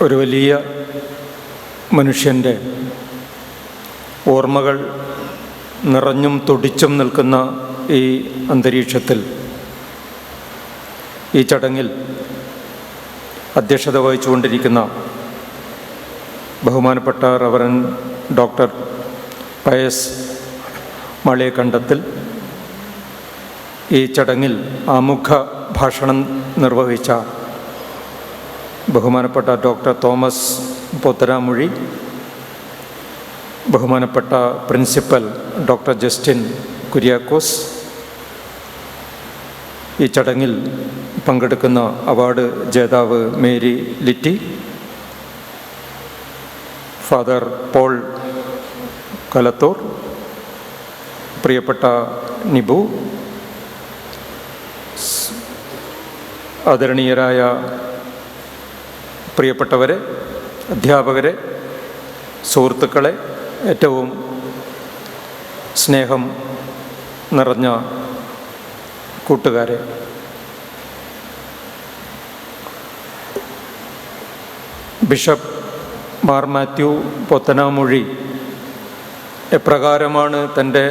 ഒരു വലിയ മനുഷ്യൻ്റെ ഓർമ്മകൾ നിറഞ്ഞും തുടിച്ചും നിൽക്കുന്ന ഈ അന്തരീക്ഷത്തിൽ ഈ ചടങ്ങിൽ അധ്യക്ഷത വഹിച്ചുകൊണ്ടിരിക്കുന്ന ബഹുമാനപ്പെട്ട റവറൻ ഡോക്ടർ പയസ് മാളിയേക്കണ്ടത്തിൽ, ഈ ചടങ്ങിൽ ആമുഖ ഭാഷണം നിർവഹിച്ച ബഹുമാനപ്പെട്ട ഡോക്ടർ തോമസ് പോത്തരാമൊഴി, ബഹുമാനപ്പെട്ട പ്രിൻസിപ്പൽ ഡോക്ടർ ജസ്റ്റിൻ കുര്യാക്കോസ്, ഈ ചടങ്ങിൽ പങ്കെടുക്കുന്ന അവാർഡ് ജേതാവ് മേരി ലിറ്റി, ഫാദർ പോൾ കലത്തൂർ, പ്രിയപ്പെട്ട നിബു, ആദരണീയരായ പ്രിയപ്പെട്ടവരെ, അധ്യാപകരെ, സുഹൃത്തുക്കളെ, ഏറ്റവും സ്നേഹം നിറഞ്ഞ കൂട്ടുകാരെ, ബിഷപ്പ് മാർ മാത്യു പോത്തനാമൊഴി എപ്രകാരമാണ് തൻ്റെ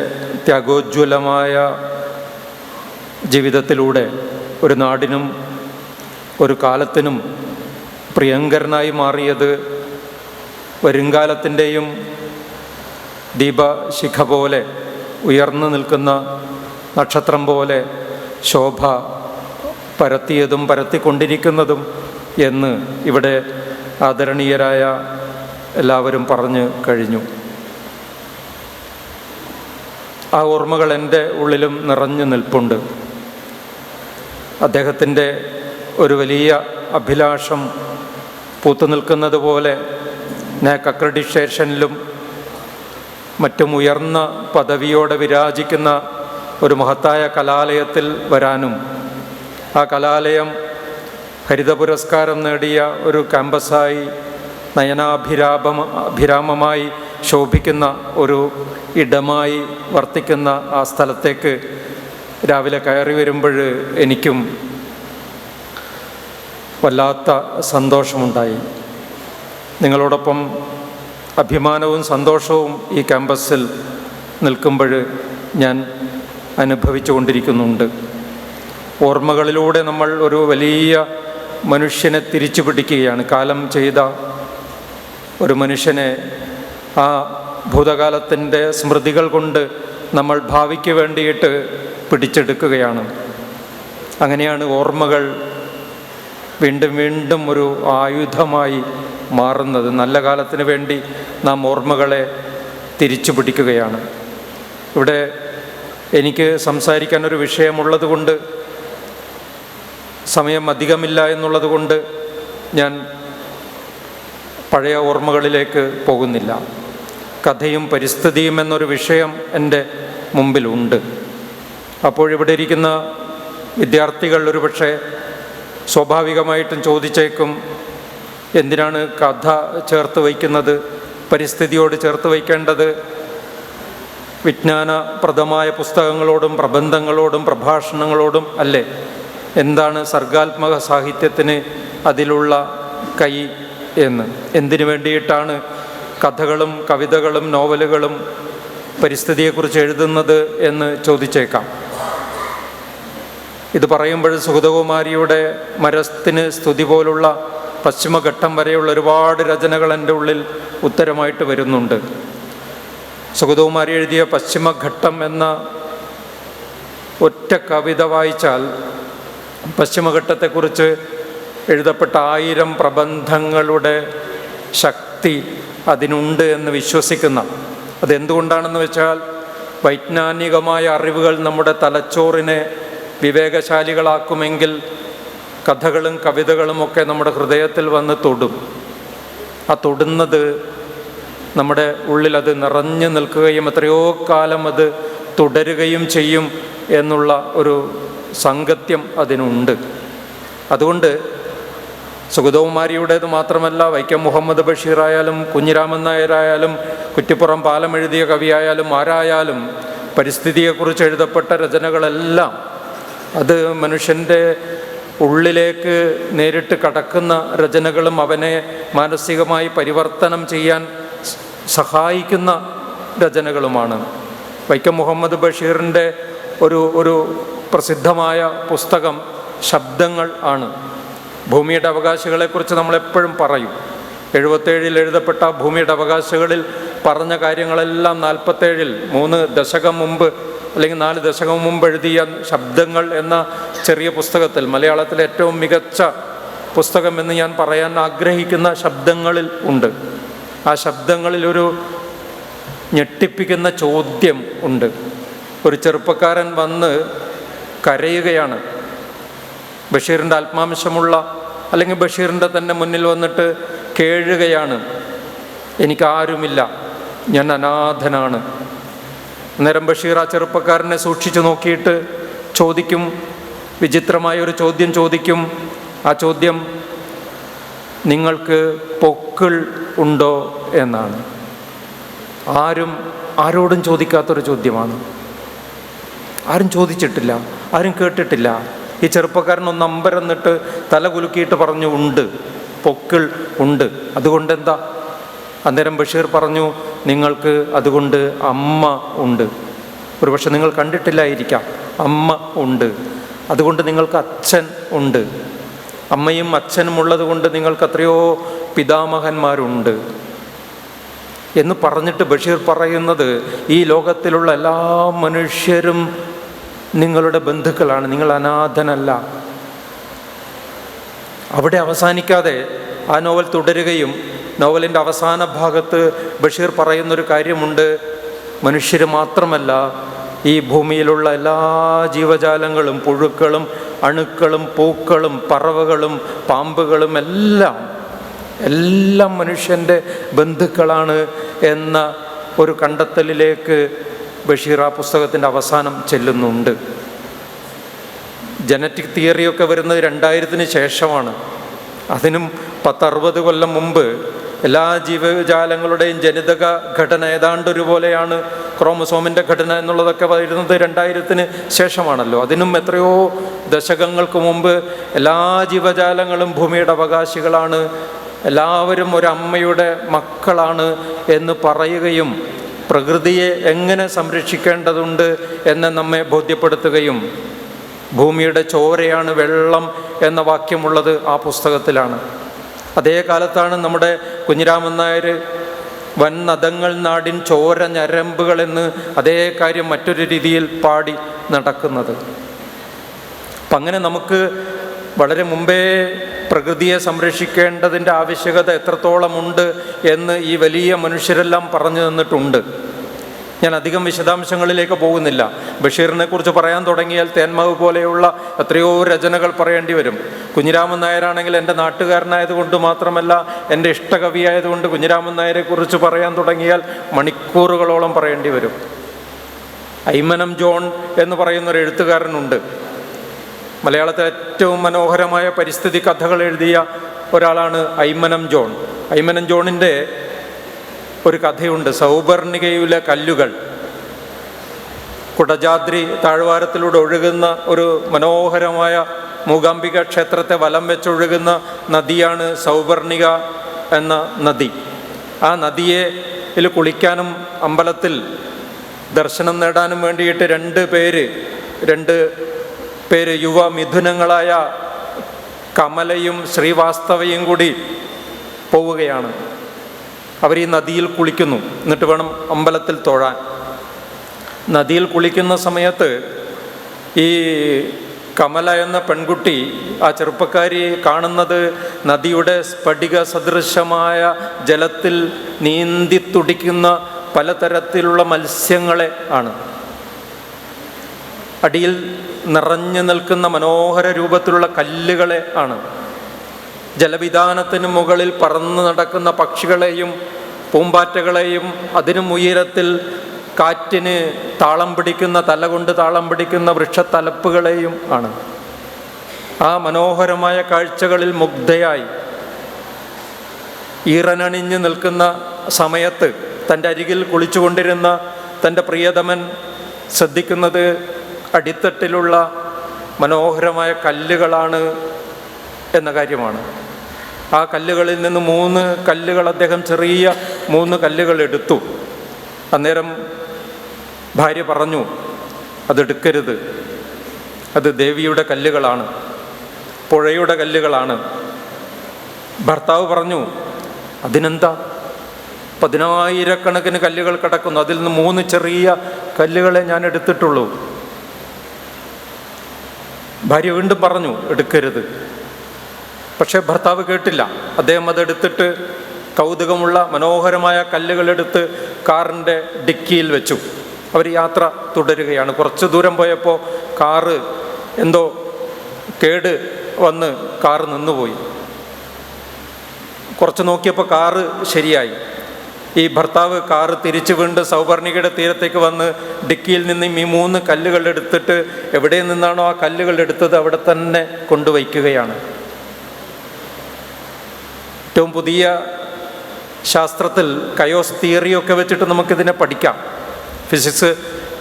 ത്യാഗോജ്വലമായ ജീവിതത്തിലൂടെ ഒരു നാടിനും ഒരു കാലത്തിനും പ്രിയങ്കരനായി മാറിയത്, വരുംകാലത്തിൻ്റെയും ദീപശിഖ പോലെ ഉയർന്നു നിൽക്കുന്ന നക്ഷത്രം പോലെ ശോഭ പരത്തിയതും പരത്തിക്കൊണ്ടിരിക്കുന്നതും എന്ന് ഇവിടെ ആദരണീയരായ എല്ലാവരും പറഞ്ഞു കഴിഞ്ഞു. ആ ഓർമ്മകൾ എൻ്റെ ഉള്ളിലും നിറഞ്ഞു നിൽപ്പുണ്ട്. അദ്ദേഹത്തിൻ്റെ ഒരു വലിയ അഭിലാഷം പൂത്തുനിൽക്കുന്നത് പോലെ നാക് അക്രഡിറ്റേഷനിലും മറ്റും ഉയർന്ന പദവിയോടെ വിരാജിക്കുന്ന ഒരു മഹത്തായ കലാലയത്തിൽ വരാനും, ആ കലാലയം ഹരിത പുരസ്കാരം നേടിയ ഒരു ക്യാമ്പസായി നയനാഭിരാമമായി ശോഭിക്കുന്ന ഒരു ഇടമായി വർത്തിക്കുന്ന ആ സ്ഥലത്തേക്ക് രാവിലെ കയറി വരുമ്പോൾ എനിക്കും വല്ലാത്ത സന്തോഷമുണ്ടായി. നിങ്ങളോടൊപ്പം അഭിമാനവും സന്തോഷവും ഈ ക്യാമ്പസിൽ നിൽക്കുമ്പോൾ ഞാൻ അനുഭവിച്ചു കൊണ്ടിരിക്കുന്നുണ്ട്. ഓർമ്മകളിലൂടെ നമ്മൾ ഒരു വലിയ മനുഷ്യനെ തിരിച്ചു പിടിക്കുകയാണ്. കാലം ചെയ്ത ഒരു മനുഷ്യനെ ആ ഭൂതകാലത്തിൻ്റെ സ്മൃതികൾ കൊണ്ട് നമ്മൾ ഭാവിക്ക് വേണ്ടിയിട്ട് പിടിച്ചെടുക്കുകയാണ്. അങ്ങനെയാണ് ഓർമ്മകൾ വീണ്ടും വീണ്ടും ഒരു ആയുധമായി മാറുന്നത്. നല്ല കാലത്തിന് വേണ്ടി നാം ഓർമ്മകളെ തിരിച്ചു പിടിക്കുകയാണ്. ഇവിടെ എനിക്ക് സംസാരിക്കാനൊരു വിഷയമുള്ളത് കൊണ്ട്, സമയം അധികമില്ല എന്നുള്ളത് കൊണ്ട് ഞാൻ പഴയ ഓർമ്മകളിലേക്ക് പോകുന്നില്ല. കഥയും പരിസ്ഥിതിയും എന്നൊരു വിഷയം എൻ്റെ മുമ്പിലുണ്ട്. അപ്പോഴിവിടെ ഇരിക്കുന്ന വിദ്യാർത്ഥികൾ ഒരുപക്ഷെ സ്വാഭാവികമായിട്ടും ചോദിച്ചേക്കും, എന്തിനാണ് കഥ ചേർത്ത് വയ്ക്കുന്നത്, പരിസ്ഥിതിയോട് ചേർത്ത് വയ്ക്കേണ്ടത്? വിജ്ഞാനപ്രദമായ പുസ്തകങ്ങളോടും പ്രബന്ധങ്ങളോടും പ്രഭാഷണങ്ങളോടും അല്ലേ? എന്താണ് സർഗാത്മക സാഹിത്യത്തിന് അതിലുള്ള കൈ എന്ന്? എന്തിനു വേണ്ടിയിട്ടാണ് കഥകളും കവിതകളും നോവലുകളും പരിസ്ഥിതിയെക്കുറിച്ച് എഴുതുന്നത് എന്ന് ചോദിച്ചേക്കാം. ഇത് പറയുമ്പോൾ സുഗതകുമാരിയുടെ മരത്തിന് സ്തുതി പോലുള്ള പശ്ചിമഘട്ടം വരെയുള്ള ഒരുപാട് രചനകൾ എൻ്റെ ഉള്ളിൽ ഉത്തരമായിട്ട് വരുന്നുണ്ട്. സുഗതകുമാരി എഴുതിയ പശ്ചിമഘട്ടം എന്ന ഒറ്റ കവിത വായിച്ചാൽ പശ്ചിമഘട്ടത്തെക്കുറിച്ച് എഴുതപ്പെട്ട 1000 പ്രബന്ധങ്ങളുടെ ശക്തി അതിനുണ്ട് എന്ന് വിശ്വസിക്കുന്ന, അതെന്തുകൊണ്ടാണെന്ന് വെച്ചാൽ വൈജ്ഞാനികമായ അറിവുകൾ നമ്മുടെ തലച്ചോറിനെ വിവേകശാലികളാക്കുമെങ്കിൽ കഥകളും കവിതകളുമൊക്കെ നമ്മുടെ ഹൃദയത്തിൽ വന്ന് തൊടും. ആ തൊടുന്നത് നമ്മുടെ ഉള്ളിൽ അത് നിറഞ്ഞു നിൽക്കുകയും എത്രയോ കാലം അത് തുടരുകയും ചെയ്യും എന്നുള്ള ഒരു സാങ്കത്യം അതിനുണ്ട്. അതുകൊണ്ട് സുഗതകുമാരിയുടേത് മാത്രമല്ല, വൈക്കം മുഹമ്മദ് ബഷീറായാലും കുഞ്ഞിരാമൻ നായരായാലും കുറ്റിപ്പുറം പാലം എഴുതിയ കവിയായാലും ആരായാലും പരിസ്ഥിതിയെക്കുറിച്ച് എഴുതപ്പെട്ട രചനകളെല്ലാം അത് മനുഷ്യൻ്റെ ഉള്ളിലേക്ക് നേരിട്ട് കടക്കുന്ന രചനകളും അവനെ മാനസികമായി പരിവർത്തനം ചെയ്യാൻ സഹായിക്കുന്ന രചനകളുമാണ്. വൈക്കം മുഹമ്മദ് ബഷീറിൻ്റെ ഒരു പ്രസിദ്ധമായ പുസ്തകം ശബ്ദങ്ങൾ ആണ്. ഭൂമിയുടെ അവകാശികളെക്കുറിച്ച് നമ്മളെപ്പോഴും പറയും. 77 എഴുതപ്പെട്ട ഭൂമിയുടെ അവകാശികളിൽ പറഞ്ഞ കാര്യങ്ങളെല്ലാം 47 3 ദശകം മുമ്പ് അല്ലെങ്കിൽ 4 ദശകം മുമ്പ് എഴുതിയ ശബ്ദങ്ങൾ എന്ന ചെറിയ പുസ്തകത്തിൽ, മലയാളത്തിലെ ഏറ്റവും മികച്ച പുസ്തകം എന്ന് ഞാൻ പറയാൻ ആഗ്രഹിക്കുന്ന ശബ്ദങ്ങളിൽ ഉണ്ട്. ആ ശബ്ദങ്ങളിൽ ഒരു ഞെട്ടിപ്പിക്കുന്ന ചോദ്യം ഉണ്ട്. ഒരു ചെറുപ്പക്കാരൻ വന്ന് കരയുകയാണ്. ബഷീറിൻ്റെ ആത്മാംശമുള്ള അല്ലെങ്കിൽ ബഷീറിൻ്റെ തന്നെ മുന്നിൽ വന്നിട്ട് കേഴുകയാണ്, എനിക്കാരുമില്ല, ഞാൻ അനാഥനാണ്. അന്നേരം ബഷീർ ആ ചെറുപ്പക്കാരനെ സൂക്ഷിച്ചു നോക്കിയിട്ട് ചോദിക്കും, വിചിത്രമായൊരു ചോദ്യം ചോദിക്കും. ആ ചോദ്യം നിങ്ങൾക്ക് പൊക്കിൾ ഉണ്ടോ എന്നാണ്. ആരോടും ചോദിക്കാത്തൊരു ചോദ്യമാണ്. ആരും ചോദിച്ചിട്ടില്ല, ആരും കേട്ടിട്ടില്ല. ഈ ചെറുപ്പക്കാരനൊന്ന് അമ്പരന്നിട്ട് തല കുലുക്കിയിട്ട് പറഞ്ഞു, ഉണ്ട്, പൊക്കിൾ ഉണ്ട്. അതുകൊണ്ട് എന്താ? അന്നേരം ബഷീർ പറഞ്ഞു, നിങ്ങൾക്ക് അതുകൊണ്ട് അമ്മ ഉണ്ട്. ഒരുപക്ഷെ നിങ്ങൾ കണ്ടിട്ടില്ലായിരിക്കാം, അമ്മ ഉണ്ട്. അതുകൊണ്ട് നിങ്ങൾക്ക് അച്ഛൻ ഉണ്ട്. അമ്മയും അച്ഛനും ഉള്ളത് കൊണ്ട് നിങ്ങൾക്ക് എത്രയോ പിതാമഹന്മാരുണ്ട് എന്ന് പറഞ്ഞിട്ട് ബഷീർ പറയുന്നത്, ഈ ലോകത്തിലുള്ള എല്ലാ മനുഷ്യരും നിങ്ങളുടെ ബന്ധുക്കളാണ്, നിങ്ങൾ അനാഥനല്ല. അവിടെ അവസാനിക്കാതെ ആ നോവൽ തുടരുകയും നോവലിൻ്റെ അവസാന ഭാഗത്ത് ബഷീർ പറയുന്നൊരു കാര്യമുണ്ട്, മനുഷ്യർ മാത്രമല്ല, ഈ ഭൂമിയിലുള്ള എല്ലാ ജീവജാലങ്ങളും, പുഴുക്കളും അണുക്കളും പൂക്കളും പറവകളും പാമ്പുകളും എല്ലാം മനുഷ്യൻ്റെ ബന്ധുക്കളാണ് എന്ന ഒരു കണ്ടെത്തലിലേക്ക് ബഷീർ ആ പുസ്തകത്തിൻ്റെ അവസാനം ചെല്ലുന്നുണ്ട്. ജനറ്റിക് തിയറിയൊക്കെ വരുന്നത് 2000-ന് ശേഷമാണ്. അതിനും 10-60 കൊല്ലം മുമ്പ് എല്ലാ ജീവജാലങ്ങളുടെയും ജനിതക ഘടന ഏതാണ്ട് ഒരുപോലെയാണ്. ക്രോമസോമിൻ്റെ ഘടന എന്നുള്ളതൊക്കെ വരുന്നത് 2000-ന് ശേഷമാണല്ലോ. അതിനും എത്രയോ ദശകങ്ങൾക്ക് മുമ്പ് എല്ലാ ജീവജാലങ്ങളും ഭൂമിയുടെ അവകാശികളാണ്, എല്ലാവരും ഒരമ്മയുടെ മക്കളാണ് എന്ന് പറയുകയും പ്രകൃതിയെ എങ്ങനെ സംരക്ഷിക്കേണ്ടതുണ്ട് എന്ന് നമ്മെ ബോധ്യപ്പെടുത്തുകയും ഭൂമിയുടെ ചോരയാണ് വെള്ളം എന്ന വാക്യമുള്ളത് ആ പുസ്തകത്തിലാണ്. അതേ കാലത്താണ് നമ്മുടെ കുഞ്ഞിരാമൻ നായർ വൻ നദങ്ങൾ നാടിൻ ചോര ഞരമ്പുകൾ എന്ന് അതേ കാര്യം മറ്റൊരു രീതിയിൽ പാടി നടക്കുന്നത്. അപ്പം അങ്ങനെ നമുക്ക് വളരെ മുമ്പേ പ്രകൃതിയെ സംരക്ഷിക്കേണ്ടതിൻ്റെ ആവശ്യകത എത്രത്തോളമുണ്ട് എന്ന് ഈ വലിയ മനുഷ്യരെല്ലാം പറഞ്ഞു തന്നിട്ടുണ്ട്. ഞാൻ അധികം വിശദാംശങ്ങളിലേക്ക് പോകുന്നില്ല. ബഷീറിനെ കുറിച്ച് പറയാൻ തുടങ്ങിയാൽ തേന്മാവ് പോലെയുള്ള എത്രയോ രചനകൾ പറയേണ്ടി വരും. കുഞ്ഞിരാമൻ നായരാണെങ്കിൽ എൻ്റെ നാട്ടുകാരനായതുകൊണ്ട് മാത്രമല്ല, എൻ്റെ ഇഷ്ടകവിയായതുകൊണ്ട് കുഞ്ഞിരാമൻ നായരെ കുറിച്ച് പറയാൻ തുടങ്ങിയാൽ മണിക്കൂറുകളോളം പറയേണ്ടി വരും. ഐമനം ജോൺ എന്ന് പറയുന്നൊരു എഴുത്തുകാരനുണ്ട്. മലയാളത്തിലെ ഏറ്റവും മനോഹരമായ പരിസ്ഥിതി കഥകൾ എഴുതിയ ഒരാളാണ് ഐമനം ജോൺ. ഐമനം ജോണിൻ്റെ ഒരു കഥയുണ്ട്, സൗപർണികയിലെ കല്ലുകൾ. കുടജാദ്രി താഴ്വാരത്തിലൂടെ ഒഴുകുന്ന ഒരു മനോഹരമായ മൂകാംബിക ക്ഷേത്രത്തെ വലം വെച്ചൊഴുകുന്ന നദിയാണ് സൗപർണിക എന്ന നദി. ആ നദിയിൽ കുളിക്കാനും അമ്പലത്തിൽ ദർശനം നേടാനും വേണ്ടിയിട്ട് രണ്ട് പേര് യുവ മിഥുനങ്ങളായ കമലയും ശ്രീവാസ്തവയും കൂടി പോവുകയാണ്. അവർ ഈ നദിയിൽ കുളിക്കുന്നു, എന്നിട്ട് വേണം അമ്പലത്തിൽ തൊഴാൻ. നദിയിൽ കുളിക്കുന്ന സമയത്ത് ഈ കമല എന്ന പെൺകുട്ടി, ആ ചെറുപ്പക്കാരി കാണുന്നത് നദിയുടെ സ്ഫടിക സദൃശമായ ജലത്തിൽ നീന്തി തുടിക്കുന്ന പലതരത്തിലുള്ള മത്സ്യങ്ങളെ ആണ്. അടിയിൽ നിറഞ്ഞു നിൽക്കുന്ന മനോഹര രൂപത്തിലുള്ള കല്ലുകളെ ആണ്. ജലവിധാനത്തിന് മുകളിൽ പറന്നു നടക്കുന്ന പക്ഷികളെയും പൂമ്പാറ്റകളെയും അതിനും ഉയരത്തിൽ കാറ്റിന് താളം പിടിക്കുന്ന, തല കൊണ്ട് താളം പിടിക്കുന്ന വൃക്ഷത്തലപ്പുകളെയും ആണ്. ആ മനോഹരമായ കാഴ്ചകളിൽ മുഗ്ധയായി ഈറനണിഞ്ഞ് നിൽക്കുന്ന സമയത്ത് തൻ്റെ അരികിൽ കുളിച്ചുകൊണ്ടിരുന്ന തൻ്റെ പ്രിയതമൻ ശ്രദ്ധിക്കുന്നത് അടിത്തട്ടിലുള്ള മനോഹരമായ കല്ലുകളാണ് എന്ന കാര്യമാണ്. ആ കല്ലുകളിൽ നിന്ന് 3 കല്ലുകൾ അദ്ദേഹം ചെറിയ 3 കല്ലുകൾ എടുത്തു. അന്നേരം ഭാര്യ പറഞ്ഞു, അതെടുക്കരുത്, അത് ദേവിയുടെ കല്ലുകളാണ്, പുഴയുടെ കല്ലുകളാണ്. ഭർത്താവ് പറഞ്ഞു, അതിനെന്താ, 10,000 കല്ലുകൾ കിടക്കുന്നു, അതിൽ നിന്ന് 3 ചെറിയ കല്ലുകളെ ഞാൻ എടുത്തിട്ടുള്ളൂ. ഭാര്യ വീണ്ടും പറഞ്ഞു, എടുക്കരുത്. പക്ഷേ ഭർത്താവ് കേട്ടില്ല. അദ്ദേഹം അതെടുത്തിട്ട് കൗതുകമുള്ള മനോഹരമായ കല്ലുകളെടുത്ത് കാറിൻ്റെ ഡിക്കിയിൽ വെച്ചു. അവർ യാത്ര തുടരുകയാണ്. കുറച്ച് ദൂരം പോയപ്പോൾ കാറ് എന്തോ കേട് വന്ന് കാറ് നിന്നുപോയി. കുറച്ച് നോക്കിയപ്പോൾ കാറ് ശരിയായി. ഈ ഭർത്താവ് കാറ് തിരിച്ചു വീണ്ടും സൗപർണികയുടെ തീരത്തേക്ക് വന്ന് ഡിക്കിയിൽ നിന്ന് ഈ 3 കല്ലുകൾ എടുത്തിട്ട് എവിടെ നിന്നാണോ ആ കല്ലുകൾ എടുത്തത് അവിടെ തന്നെ കൊണ്ടുവയ്ക്കുകയാണ്. ഏറ്റവും പുതിയ ശാസ്ത്രത്തിൽ കയോസ് തിയറിയൊക്കെ വെച്ചിട്ട് നമുക്കിതിനെ പഠിക്കാം. ഫിസിക്സ്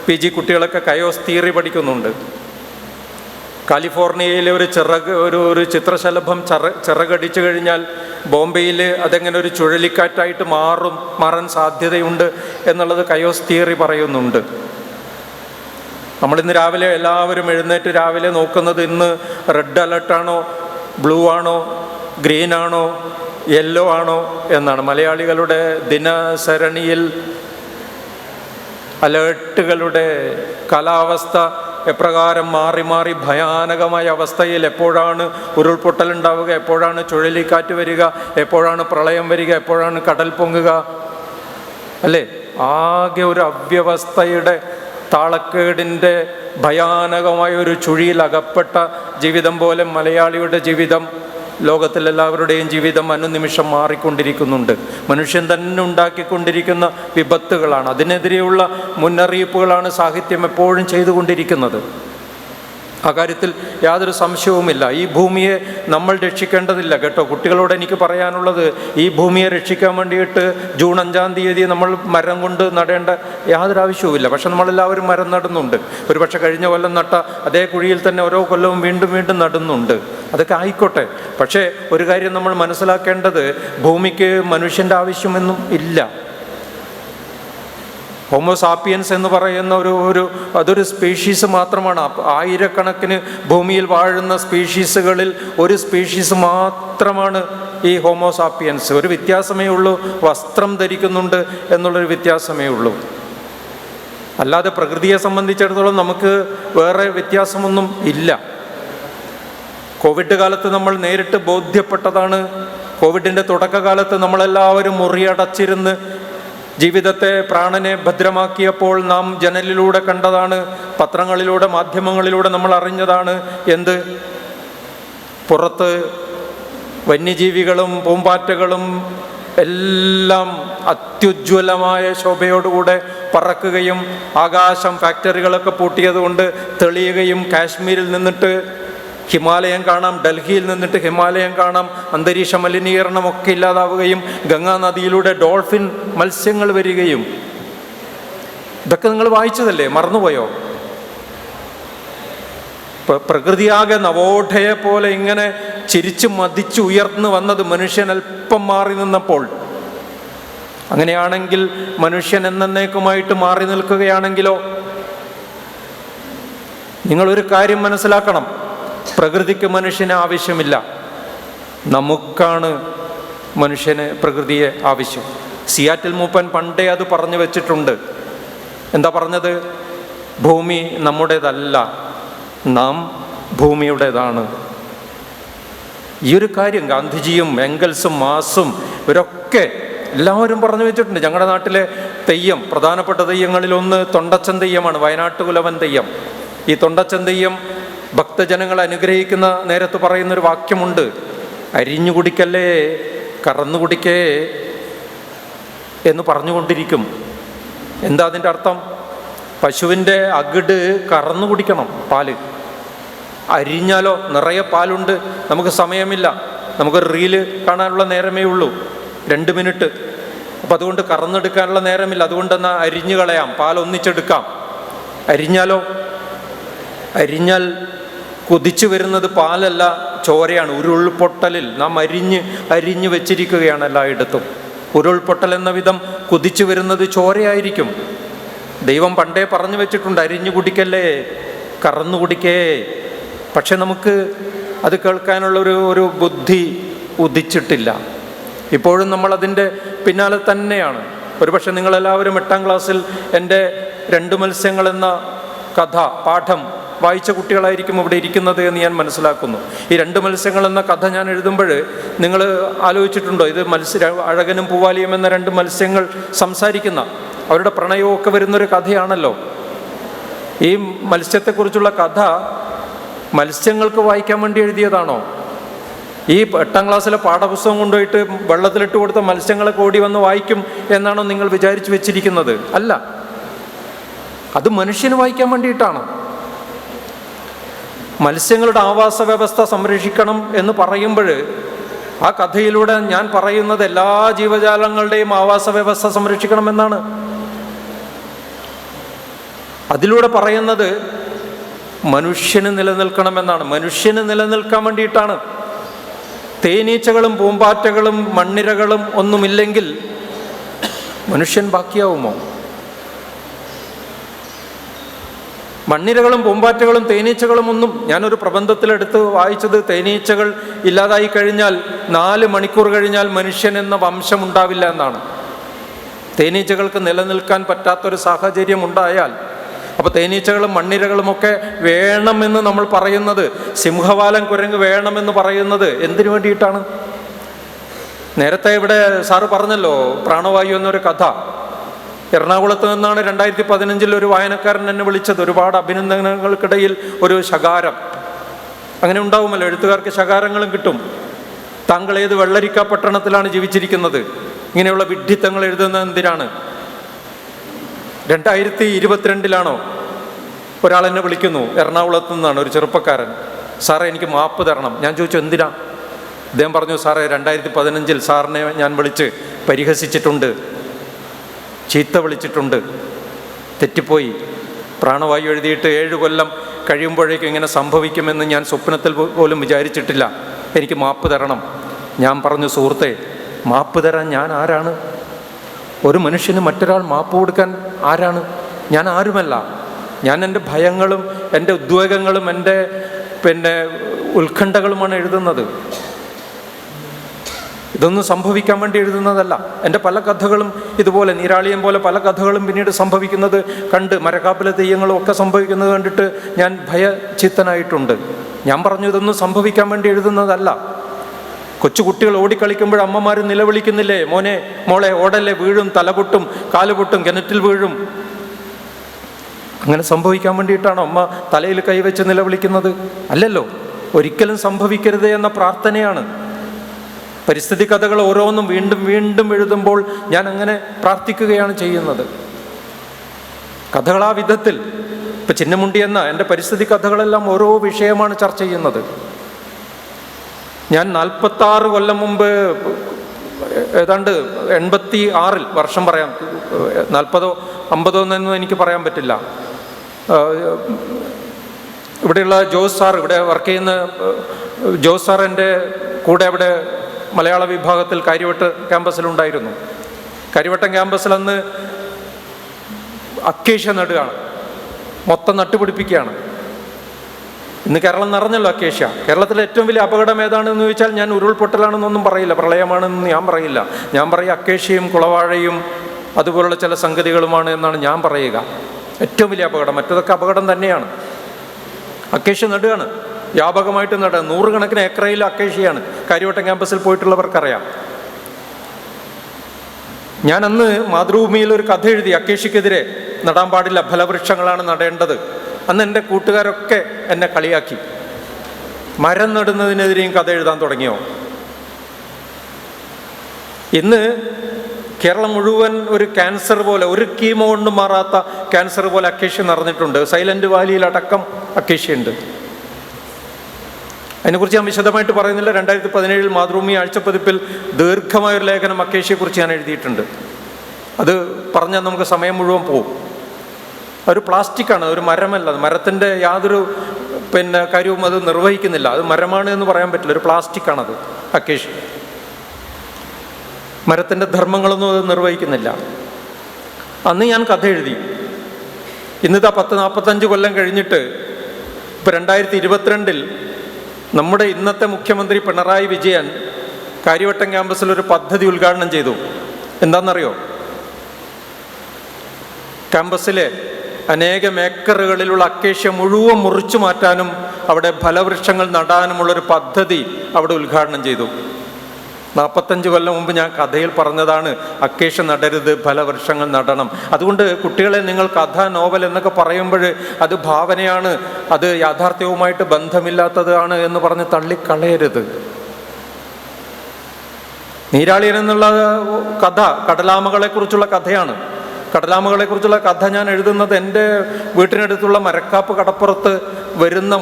PG കുട്ടികളൊക്കെ കയോസ് തിയറി പഠിക്കുന്നുണ്ട്. കാലിഫോർണിയയിലെ ഒരു ചിത്രശലഭം ചിറകടിച്ചു കഴിഞ്ഞാൽ ബോംബെയിൽ അതെങ്ങനെ ഒരു ചുഴലിക്കാറ്റായിട്ട് മാറാൻ സാധ്യതയുണ്ട് എന്നുള്ളത് കയോസ് തിയറി പറയുന്നുണ്ട്. നമ്മളിന്ന് രാവിലെ എല്ലാവരും എഴുന്നേറ്റ് രാവിലെ നോക്കുന്നത് ഇന്ന് റെഡ് അലർട്ടാണോ, ബ്ലൂ ആണോ, ഗ്രീൻ ആണോ, യെല്ലോ ആണോ എന്നാണ്. മലയാളികളുടെ ദിനസരണിയിൽ അലേർട്ടുകളുടെ കാലാവസ്ഥ എപ്രകാരം മാറി മാറി ഭയാനകമായ അവസ്ഥയിൽ എപ്പോഴാണ് ഉരുൾപൊട്ടൽ ഉണ്ടാവുക, എപ്പോഴാണ് ചുഴലിക്കാറ്റ് വരിക, എപ്പോഴാണ് പ്രളയം വരിക, എപ്പോഴാണ് കടൽ പൊങ്ങുക, അല്ലേ? ആകെ ഒരു അവ്യവസ്ഥയുടെ താളക്കേടിൻ്റെ ഭയാനകമായ ഒരു ചുഴിയിൽ അകപ്പെട്ട ജീവിതം പോലെ മലയാളിയുടെ ജീവിതം, ലോകത്തിലെല്ലാവരുടെയും ജീവിതം അനുനിമിഷം മാറിക്കൊണ്ടിരിക്കുന്നുണ്ട്. മനുഷ്യൻ തന്നെ ഉണ്ടാക്കിക്കൊണ്ടിരിക്കുന്ന വിപത്തുകളാണ്. അതിനെതിരെയുള്ള മുന്നറിയിപ്പുകളാണ് സാഹിത്യം എപ്പോഴും ചെയ്തുകൊണ്ടിരിക്കുന്നത്. ആ കാര്യത്തിൽ യാതൊരു സംശയവുമില്ല. ഈ ഭൂമിയെ നമ്മൾ രക്ഷിക്കേണ്ടതില്ല കേട്ടോ. കുട്ടികളോട് എനിക്ക് പറയാനുള്ളത്, ഈ ഭൂമിയെ രക്ഷിക്കാൻ വേണ്ടിയിട്ട് ജൂൺ 5-ാം തീയതി നമ്മൾ മരം കൊണ്ട് നടേണ്ട യാതൊരു ആവശ്യവുമില്ല. പക്ഷെ നമ്മളെല്ലാവരും മരം നടുന്നുണ്ട്. ഒരു പക്ഷെ കഴിഞ്ഞ കൊല്ലം നട്ട അതേ കുഴിയിൽ തന്നെ ഓരോ കൊല്ലവും വീണ്ടും വീണ്ടും നടുന്നുണ്ട്. അതൊക്കെ ആയിക്കോട്ടെ. പക്ഷേ ഒരു കാര്യം നമ്മൾ മനസ്സിലാക്കേണ്ടത്, ഭൂമിക്ക് മനുഷ്യൻ്റെ ആവശ്യമൊന്നും ഇല്ല. ഹോമോസാപ്പിയൻസ് എന്ന് പറയുന്ന അതൊരു സ്പീഷീസ് മാത്രമാണ്. ആയിരക്കണക്കിന് ഭൂമിയിൽ വാഴുന്ന സ്പീഷീസുകളിൽ ഒരു സ്പീഷീസ് മാത്രമാണ് ഈ ഹോമോസാപ്പിയൻസ്. ഒരു വ്യത്യാസമേ ഉള്ളൂ, വസ്ത്രം ധരിക്കുന്നുണ്ട് എന്നുള്ളൊരു വ്യത്യാസമേ ഉള്ളൂ. അല്ലാതെ പ്രകൃതിയെ സംബന്ധിച്ചിടത്തോളം നമുക്ക് വേറെ വ്യത്യാസമൊന്നും ഇല്ല. കോവിഡ് കാലത്ത് നമ്മൾ നേരിട്ട് ബോധ്യപ്പെട്ടതാണ്. കോവിഡിൻ്റെ തുടക്കകാലത്ത് നമ്മളെല്ലാവരും മുറിയടച്ചിരുന്ന് ജീവിതത്തെ, പ്രാണനെ ഭദ്രമാക്കിയപ്പോൾ നാം ജനലിലൂടെ കണ്ടതാണ്, പത്രങ്ങളിലൂടെ, മാധ്യമങ്ങളിലൂടെ നമ്മൾ അറിഞ്ഞതാണ്. എന്ത്? പുറത്ത് വന്യജീവികളും പൂമ്പാറ്റകളും എല്ലാം അത്യുജ്വലമായ ശോഭയോടുകൂടെ പറക്കുകയും ആകാശം ഫാക്ടറികളൊക്കെ പൂട്ടിയതുകൊണ്ട് തെളിയുകയും, കാശ്മീരിൽ നിന്നിട്ട് ഹിമാലയം കാണാം, ഡൽഹിയിൽ നിന്നിട്ട് ഹിമാലയം കാണാം, അന്തരീക്ഷ മലിനീകരണമൊക്കെ ഇല്ലാതാവുകയും ഗംഗാ നദിയിലൂടെ ഡോൾഫിൻ മത്സ്യങ്ങൾ വരികയും, ഇതൊക്കെ നിങ്ങൾ വായിച്ചതല്ലേ? മറന്നുപോയോ? പ്രകൃതിയാകെ നവോഢയെ പോലെ ഇങ്ങനെ ചിരിച്ചു മതിച്ചു ഉയർന്നു വന്നത് മനുഷ്യൻ അല്പം മാറി നിന്നപ്പോൾ. അങ്ങനെയാണെങ്കിൽ മനുഷ്യൻ എന്നേക്കുമായിട്ട് മാറി നിൽക്കുകയാണെങ്കിലോ? നിങ്ങളൊരു കാര്യം മനസ്സിലാക്കണം, പ്രകൃതിക്ക് മനുഷ്യന് ആവശ്യമില്ല, നമുക്കാണ് പ്രകൃതിയെ ആവശ്യം. സിയാറ്റിൽ മൂപ്പൻ പണ്ടേ അത് പറഞ്ഞു വെച്ചിട്ടുണ്ട്. എന്താ പറഞ്ഞത്? ഭൂമി നമ്മുടേതല്ല, നാം ഭൂമിയുടേതാണ്. ഈ ഒരു കാര്യം ഗാന്ധിജിയും എംഗൽസും മാസും ഇവരൊക്കെ എല്ലാവരും പറഞ്ഞു വെച്ചിട്ടുണ്ട്. ഞങ്ങളുടെ നാട്ടിലെ തെയ്യം, പ്രധാനപ്പെട്ട തെയ്യങ്ങളിലൊന്ന് തൊണ്ടച്ചൻ തെയ്യമാണ്, വയനാട്ടുകുലവൻ തെയ്യം. ഈ തൊണ്ടച്ചൻ തെയ്യം ഭക്തജനങ്ങൾ അനുഗ്രഹിക്കുന്ന നേരത്ത് പറയുന്നൊരു വാക്യമുണ്ട്, അരിഞ്ഞു കുടിക്കല്ലേ കറന്നു കുടിക്കേ എന്ന് പറഞ്ഞുകൊണ്ടിരിക്കും. എന്താ അതിൻ്റെ അർത്ഥം? പശുവിൻ്റെ അകിട് കറന്നു കുടിക്കണം, പാല്. അരിഞ്ഞാലോ നിറയെ പാലുണ്ട്, നമുക്ക് സമയമില്ല, നമുക്കൊരു റീല് കാണാനുള്ള നേരമേ ഉള്ളൂ, 2 മിനിറ്റ്. അപ്പം അതുകൊണ്ട് കറന്നെടുക്കാനുള്ള നേരമില്ല. അതുകൊണ്ട് എന്നാൽ അരിഞ്ഞു കളയാം, പാലൊന്നിച്ചെടുക്കാം. അരിഞ്ഞാൽ കുതിച്ചു വരുന്നത് പാലല്ല, ചോരയാണ്. ഉരുൾപൊട്ടലിൽ നാം അരിഞ്ഞ് വെച്ചിരിക്കുകയാണ് എല്ലായിടത്തും. ഉരുൾപൊട്ടൽ എന്ന വിധം കുതിച്ചു വരുന്നത് ചോരയായിരിക്കും. ദൈവം പണ്ടേ പറഞ്ഞു വെച്ചിട്ടുണ്ട്, അരിഞ്ഞു കുടിക്കല്ലേ, കറന്നു കുടിക്കേ. പക്ഷെ നമുക്ക് അത് കേൾക്കാനുള്ള ഒരു ബുദ്ധി ഉദിച്ചിട്ടില്ല. ഇപ്പോഴും നമ്മളതിൻ്റെ പിന്നാലെ തന്നെയാണ്. ഒരുപക്ഷെ നിങ്ങളെല്ലാവരും 8ാം ക്ലാസ്സിൽ എൻ്റെ 2 മത്സ്യങ്ങൾ എന്ന പാഠം വായിച്ച കുട്ടികളായിരിക്കും ഇവിടെ ഇരിക്കുന്നത് എന്ന് ഞാൻ മനസ്സിലാക്കുന്നു. ഈ 2 മത്സ്യങ്ങൾ എന്ന കഥ ഞാൻ എഴുതുമ്പോൾ നിങ്ങൾ ആലോചിച്ചിട്ടുണ്ടോ? ഇത് അഴകനും പൂവാലിയും എന്ന 2 മത്സ്യങ്ങൾ സംസാരിക്കുന്ന, അവരുടെ പ്രണയമൊക്കെ വരുന്നൊരു കഥയാണല്ലോ. ഈ മത്സ്യത്തെക്കുറിച്ചുള്ള കഥ മത്സ്യങ്ങൾക്ക് വായിക്കാൻ വേണ്ടി എഴുതിയതാണോ? ഈ 8ാം ക്ലാസ്സിലെ പാഠപുസ്തകം കൊണ്ടുപോയിട്ട് വെള്ളത്തിലിട്ട് കൊടുത്ത മത്സ്യങ്ങളൊക്കെ ഓടി വന്ന് വായിക്കും എന്നാണോ നിങ്ങൾ വിചാരിച്ചു വെച്ചിരിക്കുന്നത്? അല്ല, അത് മനുഷ്യന് വായിക്കാൻ വേണ്ടിയിട്ടാണ്. മത്സ്യങ്ങളുടെ ആവാസ വ്യവസ്ഥ സംരക്ഷിക്കണം എന്ന് പറയുമ്പോൾ ആ കഥയിലൂടെ ഞാൻ പറയുന്നത് എല്ലാ ജീവജാലങ്ങളുടെയും ആവാസ വ്യവസ്ഥ സംരക്ഷിക്കണമെന്നാണ്. അതിലൂടെ പറയുന്നത് മനുഷ്യന് നിലനിൽക്കണമെന്നാണ്. മനുഷ്യന് നിലനിൽക്കാൻ വേണ്ടിയിട്ടാണ്. തേനീച്ചകളും പൂമ്പാറ്റകളും മണ്ണിരകളും ഒന്നുമില്ലെങ്കിൽ മനുഷ്യൻ ബാക്കിയാവുമോ? മണ്ണിരകളും പൂമ്പാറ്റകളും തേനീച്ചകളും ഒന്നും, ഞാനൊരു പ്രബന്ധത്തിലെടുത്ത് വായിച്ചത്, തേനീച്ചകൾ ഇല്ലാതായി കഴിഞ്ഞാൽ 4 മണിക്കൂർ കഴിഞ്ഞാൽ മനുഷ്യൻ എന്ന വംശം ഉണ്ടാവില്ല എന്നാണ്. തേനീച്ചകൾക്ക് നിലനിൽക്കാൻ പറ്റാത്തൊരു സാഹചര്യം ഉണ്ടായാൽ, അപ്പോൾ തേനീച്ചകളും മണ്ണിരകളുമൊക്കെ വേണമെന്ന് നമ്മൾ പറയുന്നത്, സിംഹവാലൻ കുരങ്ങ് വേണമെന്ന് പറയുന്നത് എന്തിനു വേണ്ടിയിട്ടാണ്? നേരത്തെ ഇവിടെ സാറ് പറഞ്ഞല്ലോ പ്രാണവായു എന്നൊരു കഥ. എറണാകുളത്ത് നിന്നാണ് 2015 ഒരു വായനക്കാരൻ എന്നെ വിളിച്ചത്. ഒരുപാട് അഭിനന്ദനങ്ങൾക്കിടയിൽ ഒരു ശകാരം. അങ്ങനെ ഉണ്ടാവുമല്ലോ, എഴുത്തുകാർക്ക് ശകാരങ്ങളും കിട്ടും. താങ്കൾ ഏത് വെള്ളരിക്ക പട്ടണത്തിലാണ് ജീവിച്ചിരിക്കുന്നത്? ഇങ്ങനെയുള്ള വിഡ്ഢിത്തങ്ങൾ എഴുതുന്നത് എന്തിനാണ്? 2022 ഒരാൾ എന്നെ വിളിക്കുന്നു, എറണാകുളത്ത് നിന്നാണ്, ഒരു ചെറുപ്പക്കാരൻ. സാറേ എനിക്ക് മാപ്പ് തരണം. ഞാൻ ചോദിച്ചു എന്തിനാ? അദ്ദേഹം പറഞ്ഞു, സാറേ 2015 സാറിനെ ഞാൻ വിളിച്ച് പരിഹസിച്ചിട്ടുണ്ട്, ചീത്ത വിളിച്ചിട്ടുണ്ട്, തെറ്റിപ്പോയി. പ്രാണവായു എഴുതിയിട്ട് 7 കൊല്ലം കഴിയുമ്പോഴേക്കും ഇങ്ങനെ സംഭവിക്കുമെന്ന് ഞാൻ സ്വപ്നത്തിൽ പോലും വിചാരിച്ചിട്ടില്ല. എനിക്ക് മാപ്പ് തരണം. ഞാൻ പറഞ്ഞു, സുഹൃത്തെ, മാപ്പ് തരാൻ ഞാൻ ആരാണ്? ഒരു മനുഷ്യന് മറ്റൊരാൾ മാപ്പ് കൊടുക്കാൻ ആരാണ്? ഞാൻ ആരുമല്ല. ഞാൻ എൻ്റെ ഭയങ്ങളും എൻ്റെ ഉദ്വേഗങ്ങളും എൻ്റെ ഉത്കണ്ഠകളുമാണ് എഴുതുന്നത്. ഇതൊന്നും സംഭവിക്കാൻ വേണ്ടി എഴുതുന്നതല്ല. എൻ്റെ പല കഥകളും ഇതുപോലെ, നീരാളിയം പോലെ പല കഥകളും പിന്നീട് സംഭവിക്കുന്നത് കണ്ട്, മരക്കാപ്പിലെ തെയ്യങ്ങളും ഒക്കെ സംഭവിക്കുന്നത് കണ്ടിട്ട് ഞാൻ ഭയചിത്തനായിട്ടുണ്ട്. ഞാൻ പറഞ്ഞു, ഇതൊന്നും സംഭവിക്കാൻ വേണ്ടി എഴുതുന്നതല്ല. കൊച്ചുകുട്ടികൾ ഓടിക്കളിക്കുമ്പോൾ അമ്മമാർ നിലവിളിക്കുന്നില്ലേ, മോനെ മോളെ ഓടല്ലേ, വീഴും, തലപൊട്ടും, കാലുപൊട്ടും, കിണറ്റിൽ വീഴും. അങ്ങനെ സംഭവിക്കാൻ വേണ്ടിയിട്ടാണോ അമ്മ തലയിൽ കൈവച്ച് നിലവിളിക്കുന്നത്? അല്ലല്ലോ. ഒരിക്കലും സംഭവിക്കരുത് എന്ന പ്രാർത്ഥനയാണ്. പരിസ്ഥിതി കഥകൾ ഓരോന്നും വീണ്ടും വീണ്ടും എഴുതുമ്പോൾ ഞാൻ അങ്ങനെ പ്രാർത്ഥിക്കുകയാണ് ചെയ്യുന്നത്. കഥകൾ ആ വിധത്തിൽ, ഇപ്പം ചിന്നമുണ്ടി എന്ന എൻ്റെ പരിസ്ഥിതി കഥകളെല്ലാം ഓരോ വിഷയമാണ് ചർച്ച ചെയ്യുന്നത്. ഞാൻ 46 കൊല്ലം മുമ്പ്, ഏതാണ്ട് 86 വർഷം പറയാം, 40 50 എന്നൊന്നും എനിക്ക് പറയാൻ പറ്റില്ല. ഇവിടെയുള്ള ജോസ് സാർ, ഇവിടെ വർക്ക് ചെയ്യുന്ന ജോസ് സാർ എൻ്റെ കൂടെ അവിടെ മലയാള വിഭാഗത്തിൽ കാര്യവട്ടം ക്യാമ്പസിലുണ്ടായിരുന്നു. കാര്യവട്ടം ക്യാമ്പസിൽ അന്ന് അക്കേഷ്യ നടുകയാണ്, മൊത്തം നട്ടുപിടിപ്പിക്കുകയാണ്. ഇന്ന് കേരളം നിറഞ്ഞല്ലോ അക്കേഷ്യ. കേരളത്തിലെ ഏറ്റവും വലിയ അപകടം ഏതാണെന്ന് ചോദിച്ചാൽ ഞാൻ ഉരുൾപൊട്ടലാണെന്നൊന്നും പറയില്ല, പ്രളയമാണെന്ന് ഞാൻ പറയില്ല. ഞാൻ പറയും അക്കേഷ്യയും കുളവാഴയും അതുപോലുള്ള ചില സംഗതികളുമാണ് എന്നാണ് ഞാൻ പറയുക. ഏറ്റവും വലിയ അപകടം, മറ്റതൊക്കെ അപകടം തന്നെയാണ്. അക്കേഷ്യ നടുകയാണ്, വ്യാപകമായിട്ട് നടുക. 100 കണക്കിന് ഏക്കറയിൽ അക്കേഷ്യയാണ്. കാര്യവട്ടം ക്യാമ്പസിൽ പോയിട്ടുള്ളവർക്കറിയാം. ഞാൻ അന്ന് മാതൃഭൂമിയിൽ ഒരു കഥ എഴുതി, അക്കേഷ്യക്കെതിരെ. നടാൻ പാടില്ല, ഫലവൃക്ഷങ്ങളാണ് നടേണ്ടത്. അന്ന് എൻ്റെ കൂട്ടുകാരൊക്കെ എന്നെ കളിയാക്കി. മരം നടുന്നതിനെതിരെയും കഥ എഴുതാൻ തുടങ്ങിയോ? ഇന്ന് കേരളം മുഴുവൻ ഒരു ക്യാൻസർ പോലെ, ഒരു കീമോ കൊണ്ട് മാറാത്ത ക്യാൻസർ പോലെ അക്കേഷ്യ നിറഞ്ഞിട്ടുണ്ട്. സൈലന്റ് വാലിയിലടക്കം അക്കേഷ്യയുണ്ട്. അതിനെക്കുറിച്ച് ഞാൻ വിശദമായിട്ട് പറയുന്നില്ല. 2017 മാതൃഭൂമി ആഴ്ചപ്പതിപ്പിൽ ദീർഘമായൊരു ലേഖനം അക്കേഷ്യയെക്കുറിച്ച് ഞാൻ എഴുതിയിട്ടുണ്ട്. അത് പറഞ്ഞാൽ നമുക്ക് സമയം മുഴുവൻ പോകും. ഒരു പ്ലാസ്റ്റിക്കാണ്, ഒരു മരമല്ല. മരത്തിൻ്റെ യാതൊരു കാര്യവും അത് നിർവഹിക്കുന്നില്ല. അത് മരമാണ് എന്ന് പറയാൻ പറ്റില്ല, ഒരു പ്ലാസ്റ്റിക്കാണത്. അക്കേഷ്യ മരത്തിൻ്റെ ധർമ്മങ്ങളൊന്നും അത് നിർവഹിക്കുന്നില്ല. അന്ന് ഞാൻ കഥ എഴുതി. ഇന്നിതാ 40-45 കൊല്ലം കഴിഞ്ഞിട്ട് ഇപ്പോൾ 2022 നമ്മുടെ ഇന്നത്തെ മുഖ്യമന്ത്രി പിണറായി വിജയൻ കാര്യവട്ടം ക്യാമ്പസിൽ ഒരു പദ്ധതി ഉദ്ഘാടനം ചെയ്തു. എന്താണെന്നറിയോ? ക്യാമ്പസിലെ അനേകം ഏക്കറുകളിലുള്ള അക്കേഷ്യ മുഴുവൻ മുറിച്ചു മാറ്റാനും അവിടെ ഫലവൃക്ഷങ്ങൾ നടാനുമുള്ളൊരു പദ്ധതി അവിടെ ഉദ്ഘാടനം ചെയ്തു. 45 കൊല്ലം മുമ്പ് ഞാൻ കഥയിൽ പറഞ്ഞതാണ്, അക്കേഷ്യ നടരുത്, ഫലവൃക്ഷങ്ങൾ നടണം. അതുകൊണ്ട് കുട്ടികളെ, നിങ്ങൾ കഥ, നോവൽ എന്നൊക്കെ പറയുമ്പോൾ അത് ഭാവനയാണ്, അത് യാഥാർത്ഥ്യവുമായിട്ട് ബന്ധമില്ലാത്തതാണ് എന്ന് പറഞ്ഞ് തള്ളിക്കളയരുത്. നീരാളിയൻ എന്നുള്ള കഥ കടലാമകളെക്കുറിച്ചുള്ള കഥയാണ്. കടലാമകളെക്കുറിച്ചുള്ള കഥ ഞാൻ എഴുതുന്നത് എൻ്റെ വീട്ടിനടുത്തുള്ള മരക്കാപ്പ് കടപ്പുറത്ത്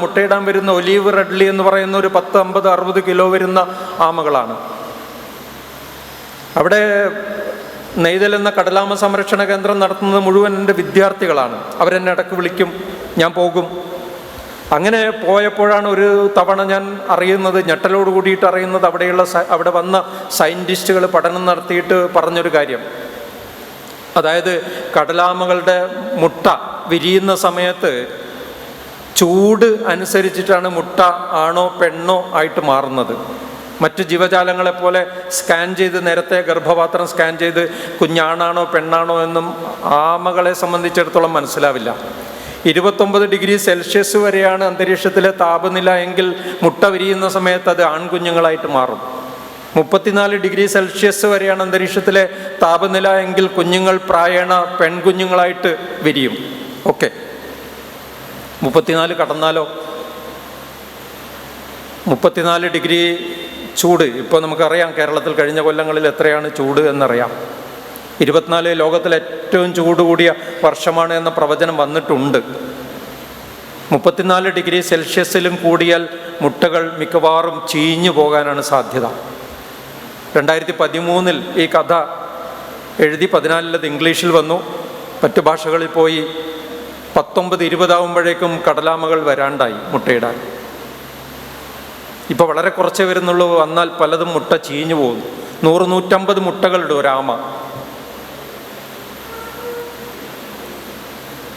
മുട്ടയിടാൻ വരുന്ന ഒലീവ് റെഡ്ലി എന്ന് പറയുന്ന ഒരു 50-60 കിലോ വരുന്ന ആമകളാണ്. അവിടെ നെയ്തൽ എന്ന കടലാമ സംരക്ഷണ കേന്ദ്രം നടത്തുന്നത് മുഴുവൻ എൻ്റെ വിദ്യാർത്ഥികളാണ്. അവരെന്നെ ഇടയ്ക്ക് വിളിക്കും, ഞാൻ പോകും. അങ്ങനെ പോയപ്പോഴാണ് ഒരു തവണ ഞാൻ അറിയുന്നത്, ഞെട്ടലോട് കൂടിയിട്ട് അറിയുന്നത്, അവിടെ വന്ന സയൻറ്റിസ്റ്റുകൾ പഠനം നടത്തിയിട്ട് പറഞ്ഞൊരു കാര്യം. അതായത് കടലാമകളുടെ മുട്ട വിരിയുന്ന സമയത്ത് ചൂട് അനുസരിച്ചിട്ടാണ് മുട്ട ആണോ പെണ്ണോ ആയിട്ട് മാറുന്നത്. മറ്റു ജീവജാലങ്ങളെപ്പോലെ സ്കാൻ ചെയ്ത്, നേരത്തെ ഗർഭപാത്രം സ്കാൻ ചെയ്ത് കുഞ്ഞാണാണോ പെണ്ണാണോ എന്നും ആമകളെ സംബന്ധിച്ചിടത്തോളം മനസ്സിലാവില്ല. 29 ഡിഗ്രി സെൽഷ്യസ് വരെയാണ് അന്തരീക്ഷത്തിലെ താപനില എങ്കിൽ മുട്ട വിരിയുന്ന സമയത്ത് അത് ആൺകുഞ്ഞുങ്ങളായിട്ട് മാറും. 34 ഡിഗ്രി സെൽഷ്യസ് വരെയാണ് അന്തരീക്ഷത്തിലെ താപനില എങ്കിൽ കുഞ്ഞുങ്ങൾ പ്രായേണ പെൺകുഞ്ഞുങ്ങളായിട്ട് വിരിയും. ഓക്കെ, 34 കടന്നാലോ? 34 ഡിഗ്രി ചൂട്. ഇപ്പോൾ നമുക്കറിയാം കേരളത്തിൽ കഴിഞ്ഞ കൊല്ലങ്ങളിൽ എത്രയാണ് ചൂട് എന്നറിയാം. 24 ലോകത്തിലെ ഏറ്റവും ചൂട് കൂടിയ വർഷമാണ് എന്ന പ്രവചനം വന്നിട്ടുണ്ട്. 34 ഡിഗ്രി സെൽഷ്യസിലും കൂടിയാൽ മുട്ടകൾ മിക്കവാറും ചീഞ്ഞു പോകാനാണ് സാധ്യത. 2013 ഈ കഥ എഴുതി, 14 ഇംഗ്ലീഷിൽ വന്നു, മറ്റു ഭാഷകളിൽ പോയി. 19-20 ആകുമ്പോഴേക്കും കടലാമകൾ വരാണ്ടായി മുട്ടയിടാൻ. ഇപ്പോൾ വളരെ കുറച്ചേ വരുന്നുള്ളൂ. വന്നാൽ പലതും മുട്ട ചീഞ്ഞു പോകും. 100-150 മുട്ടകളുടെ ഒരാമ.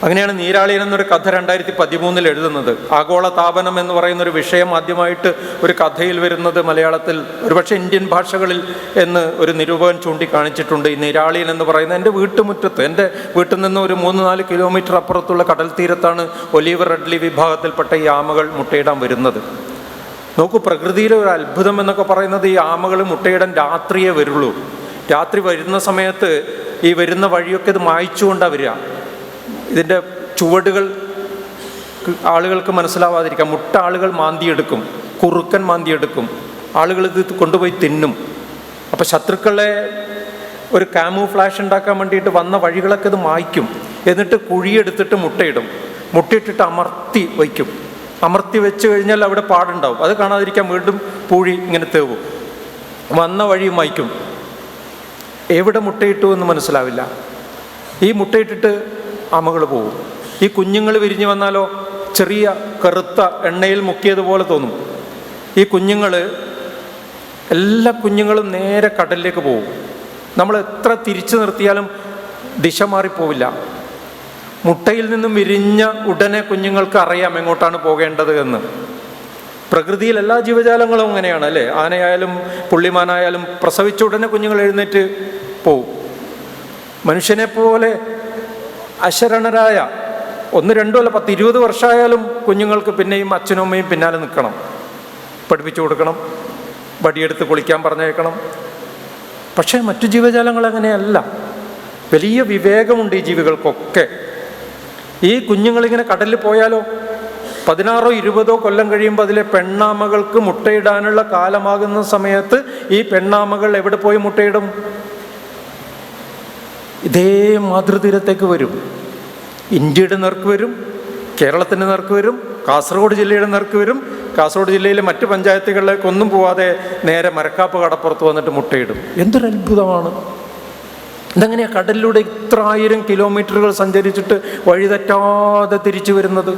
അങ്ങനെയാണ് നീരാളിയൻ എന്നൊരു കഥ 2013 എഴുതുന്നത്. ആഗോള താപനം എന്ന് പറയുന്നൊരു വിഷയം ആദ്യമായിട്ട് ഒരു കഥയിൽ വരുന്നത് മലയാളത്തിൽ, ഒരുപക്ഷെ ഇന്ത്യൻ ഭാഷകളിൽ എന്ന് ഒരു നിരൂപകൻ ചൂണ്ടിക്കാണിച്ചിട്ടുണ്ട്. ഈ നീരാളിയൻ എന്ന് പറയുന്നത് എൻ്റെ വീട്ടുമുറ്റത്ത്, എൻ്റെ വീട്ടിൽ നിന്ന് ഒരു 3-4 കിലോമീറ്റർ അപ്പുറത്തുള്ള കടൽ തീരത്താണ് ഒലീവ് റെഡ്ലി വിഭാഗത്തിൽപ്പെട്ട ഈ ആമകൾ മുട്ടയിടാൻ വരുന്നത്. നോക്കൂ, പ്രകൃതിയിലെ ഒരു അത്ഭുതം എന്നൊക്കെ പറയുന്നത് ഈ ആമകൾ മുട്ടയിടാൻ രാത്രിയേ വരുള്ളൂ. രാത്രി വരുന്ന സമയത്ത് ഈ വരുന്ന വഴിയൊക്കെ ഇത് മായ്ച്ചുകൊണ്ടാണ് വരിക. ഇതിൻ്റെ ചുവടുകൾ ആളുകൾക്ക് മനസ്സിലാവാതിരിക്കാം. മുട്ട ആളുകൾ മാന്തിയെടുക്കും, കുറുക്കൻ മാന്തിയെടുക്കും, ആളുകൾ ഇത് കൊണ്ടുപോയി തിന്നും. അപ്പം ശത്രുക്കളെ ഒരു കാമൂഫ്ലാഷ് ഉണ്ടാക്കാൻ വേണ്ടിയിട്ട് വന്ന വഴികളൊക്കെ ഇത് മായ്ക്കും. എന്നിട്ട് കുഴിയെടുത്തിട്ട് മുട്ടയിടും. മുട്ടയിട്ടിട്ട് അമർത്തി വയ്ക്കും. അമർത്തി വെച്ച് കഴിഞ്ഞാൽ അവിടെ പാടുണ്ടാവും. അത് കാണാതിരിക്കാൻ വീണ്ടും പൂഴി ഇങ്ങനെ തേവും. വന്ന വഴി മായ്ക്കും. എവിടെ മുട്ടയിട്ടു എന്ന് മനസ്സിലാവില്ല. ഈ മുട്ടയിട്ടിട്ട് ആമകൾ പോവും. ഈ കുഞ്ഞുങ്ങൾ വിരിഞ്ഞു വന്നാലോ ചെറിയ കറുത്ത എണ്ണയിൽ മുക്കിയതുപോലെ തോന്നും. ഈ എല്ലാ കുഞ്ഞുങ്ങളും നേരെ കടലിലേക്ക് പോകും. നമ്മൾ എത്ര തിരിച്ചു നിർത്തിയാലും ദിശ മാറിപ്പോവില്ല. മുട്ടയിൽ നിന്നും വിരിഞ്ഞ ഉടനെ കുഞ്ഞുങ്ങൾക്ക് അറിയാം എങ്ങോട്ടാണ് പോകേണ്ടത് എന്ന്. പ്രകൃതിയിൽ എല്ലാ ജീവജാലങ്ങളും അങ്ങനെയാണ് അല്ലേ? ആനയായാലും പുള്ളിമാനായാലും പ്രസവിച്ച ഉടനെ കുഞ്ഞുങ്ങൾ എഴുന്നേറ്റ് പോവും. മനുഷ്യനെ പോലെ അശരണരായ 1-2 അല്ല 10-20 വർഷമായാലും കുഞ്ഞുങ്ങൾക്ക് പിന്നെയും അച്ഛനും അമ്മയും പിന്നാലെ നിൽക്കണം, പഠിപ്പിച്ചു കൊടുക്കണം, വടിയെടുത്ത് കുളിക്കാൻ പറഞ്ഞേക്കണം. പക്ഷേ മറ്റു ജീവജാലങ്ങൾ അങ്ങനെയല്ല. വലിയ വിവേകമുണ്ട് ഈ ജീവികൾക്കൊക്കെ. ഈ കുഞ്ഞുങ്ങളിങ്ങനെ കടലിൽ പോയാലോ 16-20 കൊല്ലം കഴിയുമ്പോൾ അതിലെ പെണ്ണാമകൾക്ക് മുട്ടയിടാനുള്ള കാലമാകുന്ന സമയത്ത് ഈ പെണ്ണാമകൾ എവിടെ പോയി മുട്ടയിടും? ഇതേ മാതൃതീരത്തേക്ക് വരും. ഇന്ത്യയുടെ നേർക്ക് വരും, കേരളത്തിൻ്റെ നേർക്ക് വരും, കാസർഗോഡ് ജില്ലയുടെ നേർക്ക് വരും. കാസർഗോഡ് ജില്ലയിലെ മറ്റ് പഞ്ചായത്തുകളിലേക്കൊന്നും പോവാതെ നേരെ മരക്കാപ്പ് കടപ്പുറത്ത് വന്നിട്ട് മുട്ടയിടും. എന്തൊരു അത്ഭുതമാണ്! ഇതെങ്ങനെയാണ് കടലിലൂടെ ഇത്ര 1000 കിലോമീറ്ററുകൾ സഞ്ചരിച്ചിട്ട് വഴിതെറ്റാതെ തിരിച്ചു വരുന്നത്?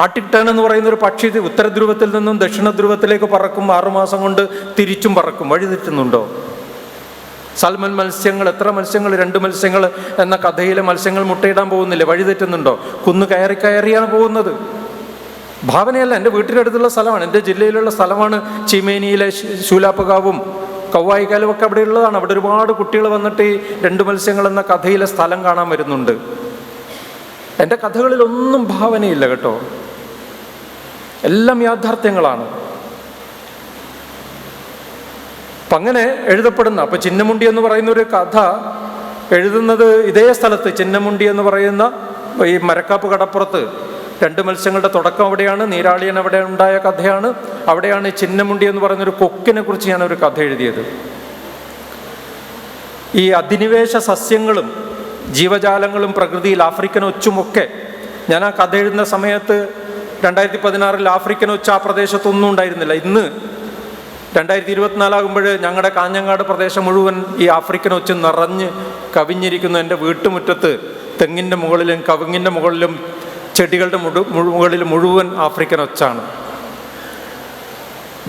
ആർട്ടിക് ടേൺ എന്ന് പറയുന്ന ഒരു പക്ഷി ഉത്തരധ്രുവത്തിൽ നിന്നും ദക്ഷിണ ധ്രുവത്തിലേക്ക് പറക്കും, 6 മാസം കൊണ്ട് തിരിച്ചും പറക്കും. വഴി തെറ്റുന്നുണ്ടോ? സൽമൺ മത്സ്യങ്ങൾ, എത്ര മത്സ്യങ്ങൾ, 2 മത്സ്യങ്ങൾ എന്ന കഥയിലെ മത്സ്യങ്ങൾ മുട്ടയിടാൻ പോകുന്നില്ലേ? വഴി തെറ്റുന്നുണ്ടോ? കുന്ന് കയറിയാണ് പോകുന്നത്. ഭാവനയല്ല, എൻ്റെ വീട്ടിനടുത്തുള്ള സ്ഥലമാണ്, എൻ്റെ ജില്ലയിലുള്ള സ്ഥലമാണ്. ചീമേനിയിലെ ശൂലാപ്പുകാവും കൗവായിക്കാലും ഒക്കെ അവിടെ ഉള്ളതാണ്. അവിടെ ഒരുപാട് കുട്ടികൾ വന്നിട്ട് ഈ 2 മത്സ്യങ്ങൾ എന്ന കഥയിലെ സ്ഥലം കാണാൻ വരുന്നുണ്ട്. എൻ്റെ കഥകളിലൊന്നും ഭാവനയില്ല കേട്ടോ, എല്ലാം യാഥാർത്ഥ്യങ്ങളാണ്. അപ്പം അങ്ങനെ എഴുതപ്പെടുന്ന, അപ്പം ചിന്നമുണ്ടി എന്ന് പറയുന്ന ഒരു കഥ എഴുതുന്നത് ഇതേ സ്ഥലത്ത്, ചിന്നമുണ്ടി എന്ന് പറയുന്ന ഈ മരക്കാപ്പ് കടപ്പുറത്ത് 2 മത്സ്യങ്ങളുടെ തുടക്കം അവിടെയാണ്. നീരാളിയൻ അവിടെ ഉണ്ടായ കഥയാണ്. അവിടെയാണ് ചിന്നമുണ്ടി എന്ന് പറയുന്നൊരു കൊക്കിനെ കുറിച്ച് ഞാനൊരു കഥ എഴുതിയത്. ഈ അധിനിവേശ സസ്യങ്ങളും ജീവജാലങ്ങളും പ്രകൃതിയിൽ ആഫ്രിക്കൻ ഒച്ചുമൊക്കെ, ഞാൻ ആ കഥ എഴുതുന്ന സമയത്ത് 2016 ആഫ്രിക്കൻ ഒച്ച ആ പ്രദേശത്തൊന്നും ഉണ്ടായിരുന്നില്ല. ഇന്ന് 2024 ഞങ്ങളുടെ കാഞ്ഞങ്ങാട് പ്രദേശം മുഴുവൻ ഈ ആഫ്രിക്കൻ ഒച്ച് നിറഞ്ഞ് കവിഞ്ഞിരിക്കുന്നു. എൻ്റെ വീട്ടുമുറ്റത്ത് തെങ്ങിൻ്റെ മുകളിലും കവുങ്ങിൻ്റെ മുകളിലും ചെടികളുടെ മുകളിൽ മുഴുവൻ ആഫ്രിക്കൻ ഒച്ചാണ്.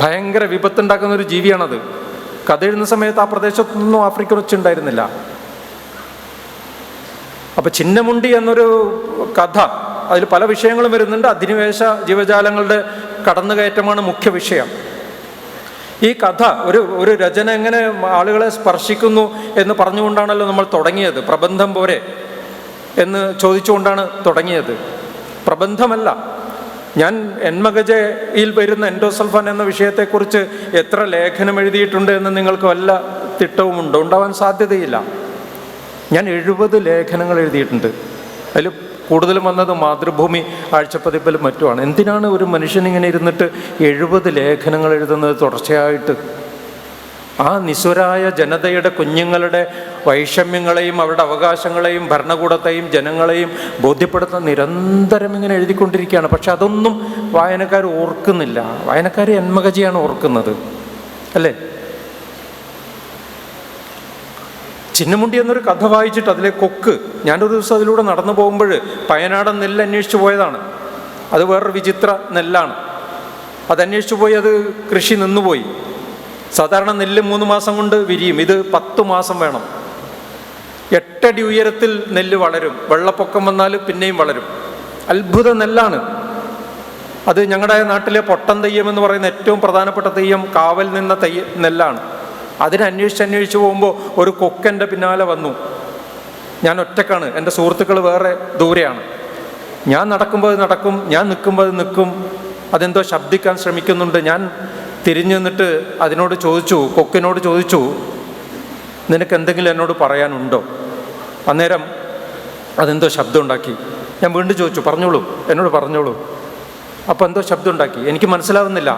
ഭയങ്കര വിപത്തുണ്ടാക്കുന്ന ഒരു ജീവിയാണത്. കഥ എഴുതുന്ന സമയത്ത് ആ പ്രദേശത്തൊന്നും ആഫ്രിക്കൻ ഒച്ച ഉണ്ടായിരുന്നില്ല. അപ്പം ചിന്നമുണ്ടി എന്നൊരു കഥ, അതിൽ പല വിഷയങ്ങളും വരുന്നുണ്ട്. അധിനിവേശ ജീവജാലങ്ങളുടെ കടന്നുകയറ്റമാണ് മുഖ്യ വിഷയം. ഈ കഥ ഒരു രചന എങ്ങനെ ആളുകളെ സ്പർശിക്കുന്നു എന്ന് പറഞ്ഞുകൊണ്ടാണല്ലോ നമ്മൾ തുടങ്ങിയത്. പ്രബന്ധം പോരെ എന്ന് ചോദിച്ചുകൊണ്ടാണ് തുടങ്ങിയത്. പ്രബന്ധമല്ല. ഞാൻ എൻമഗജയിൽ വരുന്ന എൻഡോസൾഫാൻ എന്ന വിഷയത്തെക്കുറിച്ച് എത്ര ലേഖനം എഴുതിയിട്ടുണ്ട് എന്ന് നിങ്ങൾക്ക് വല്ല തിട്ടവുമുണ്ടോ? ഉണ്ടാവാൻ സാധ്യതയില്ല. ഞാൻ 70 ലേഖനങ്ങൾ എഴുതിയിട്ടുണ്ട്. അതിൽ കൂടുതലും വന്നത് മാതൃഭൂമി ആഴ്ചപ്പതിപ്പിലും മറ്റുമാണ്. എന്തിനാണ് ഒരു മനുഷ്യനിങ്ങനെ ഇരുന്നിട്ട് 70 ലേഖനങ്ങൾ എഴുതുന്നത് തുടർച്ചയായിട്ട്? ആ നിസ്വരായ ജനതയുടെ കുഞ്ഞുങ്ങളുടെ വൈഷമ്യങ്ങളെയും അവരുടെ അവകാശങ്ങളെയും ഭരണകൂടത്തെയും ജനങ്ങളെയും ബോധ്യപ്പെടുത്താൻ നിരന്തരം ഇങ്ങനെ എഴുതിക്കൊണ്ടിരിക്കുകയാണ്. പക്ഷെ അതൊന്നും വായനക്കാർ ഓർക്കുന്നില്ല. വായനക്കാർ എൻമകജിയാണ് ഓർക്കുന്നത്, അല്ലേ? ചിന്നമുണ്ടി എന്നൊരു കഥ വായിച്ചിട്ട് അതിലെ കൊക്ക്, ഞാനൊരു ദിവസം അതിലൂടെ നടന്നു പോകുമ്പോൾ പയനാടൻ നെല്ല് അന്വേഷിച്ച് പോയതാണ്. അത് വേറൊരു വിചിത്ര നെല്ലാണ്. അതന്വേഷിച്ച് പോയി, അത് കൃഷി നിന്നുപോയി. സാധാരണ നെല്ല് 3 മാസം കൊണ്ട് വിരിയും, ഇത് 10 മാസം വേണം. 8 അടി ഉയരത്തിൽ നെല്ല് വളരും. വെള്ളപ്പൊക്കം വന്നാൽ പിന്നെയും വളരും. അത്ഭുത നെല്ലാണ് അത്. ഞങ്ങളുടെ നാട്ടിലെ പൊട്ടൻ തെയ്യം എന്ന് പറയുന്ന ഏറ്റവും പ്രധാനപ്പെട്ട തെയ്യം കാവൽ നിന്ന നെല്ലാണ്. അന്വേഷിച്ച് പോകുമ്പോൾ ഒരു കൊക്കൻ്റെ പിന്നാലെ വന്നു. ഞാൻ ഒറ്റക്കാണ്, എൻ്റെ സുഹൃത്തുക്കൾ വേറെ ദൂരെയാണ്. ഞാൻ നടക്കുമ്പോൾ അത് നടക്കും, ഞാൻ നിൽക്കുമ്പോൾ അത് നിൽക്കും. അതെന്തോ ശബ്ദിക്കാൻ ശ്രമിക്കുന്നുണ്ട്. ഞാൻ തിരിഞ്ഞു നിന്നിട്ട് അതിനോട് ചോദിച്ചു, കൊക്കിനോട് ചോദിച്ചു, നിനക്ക് എന്തെങ്കിലും എന്നോട് പറയാനുണ്ടോ? അന്നേരം അതെന്തോ ശബ്ദം ഉണ്ടാക്കി. ഞാൻ വീണ്ടും ചോദിച്ചു, പറഞ്ഞോളൂ, എന്നോട് പറഞ്ഞോളൂ. അപ്പോൾ എന്തോ ശബ്ദം ഉണ്ടാക്കി, എനിക്ക് മനസ്സിലാവുന്നില്ല.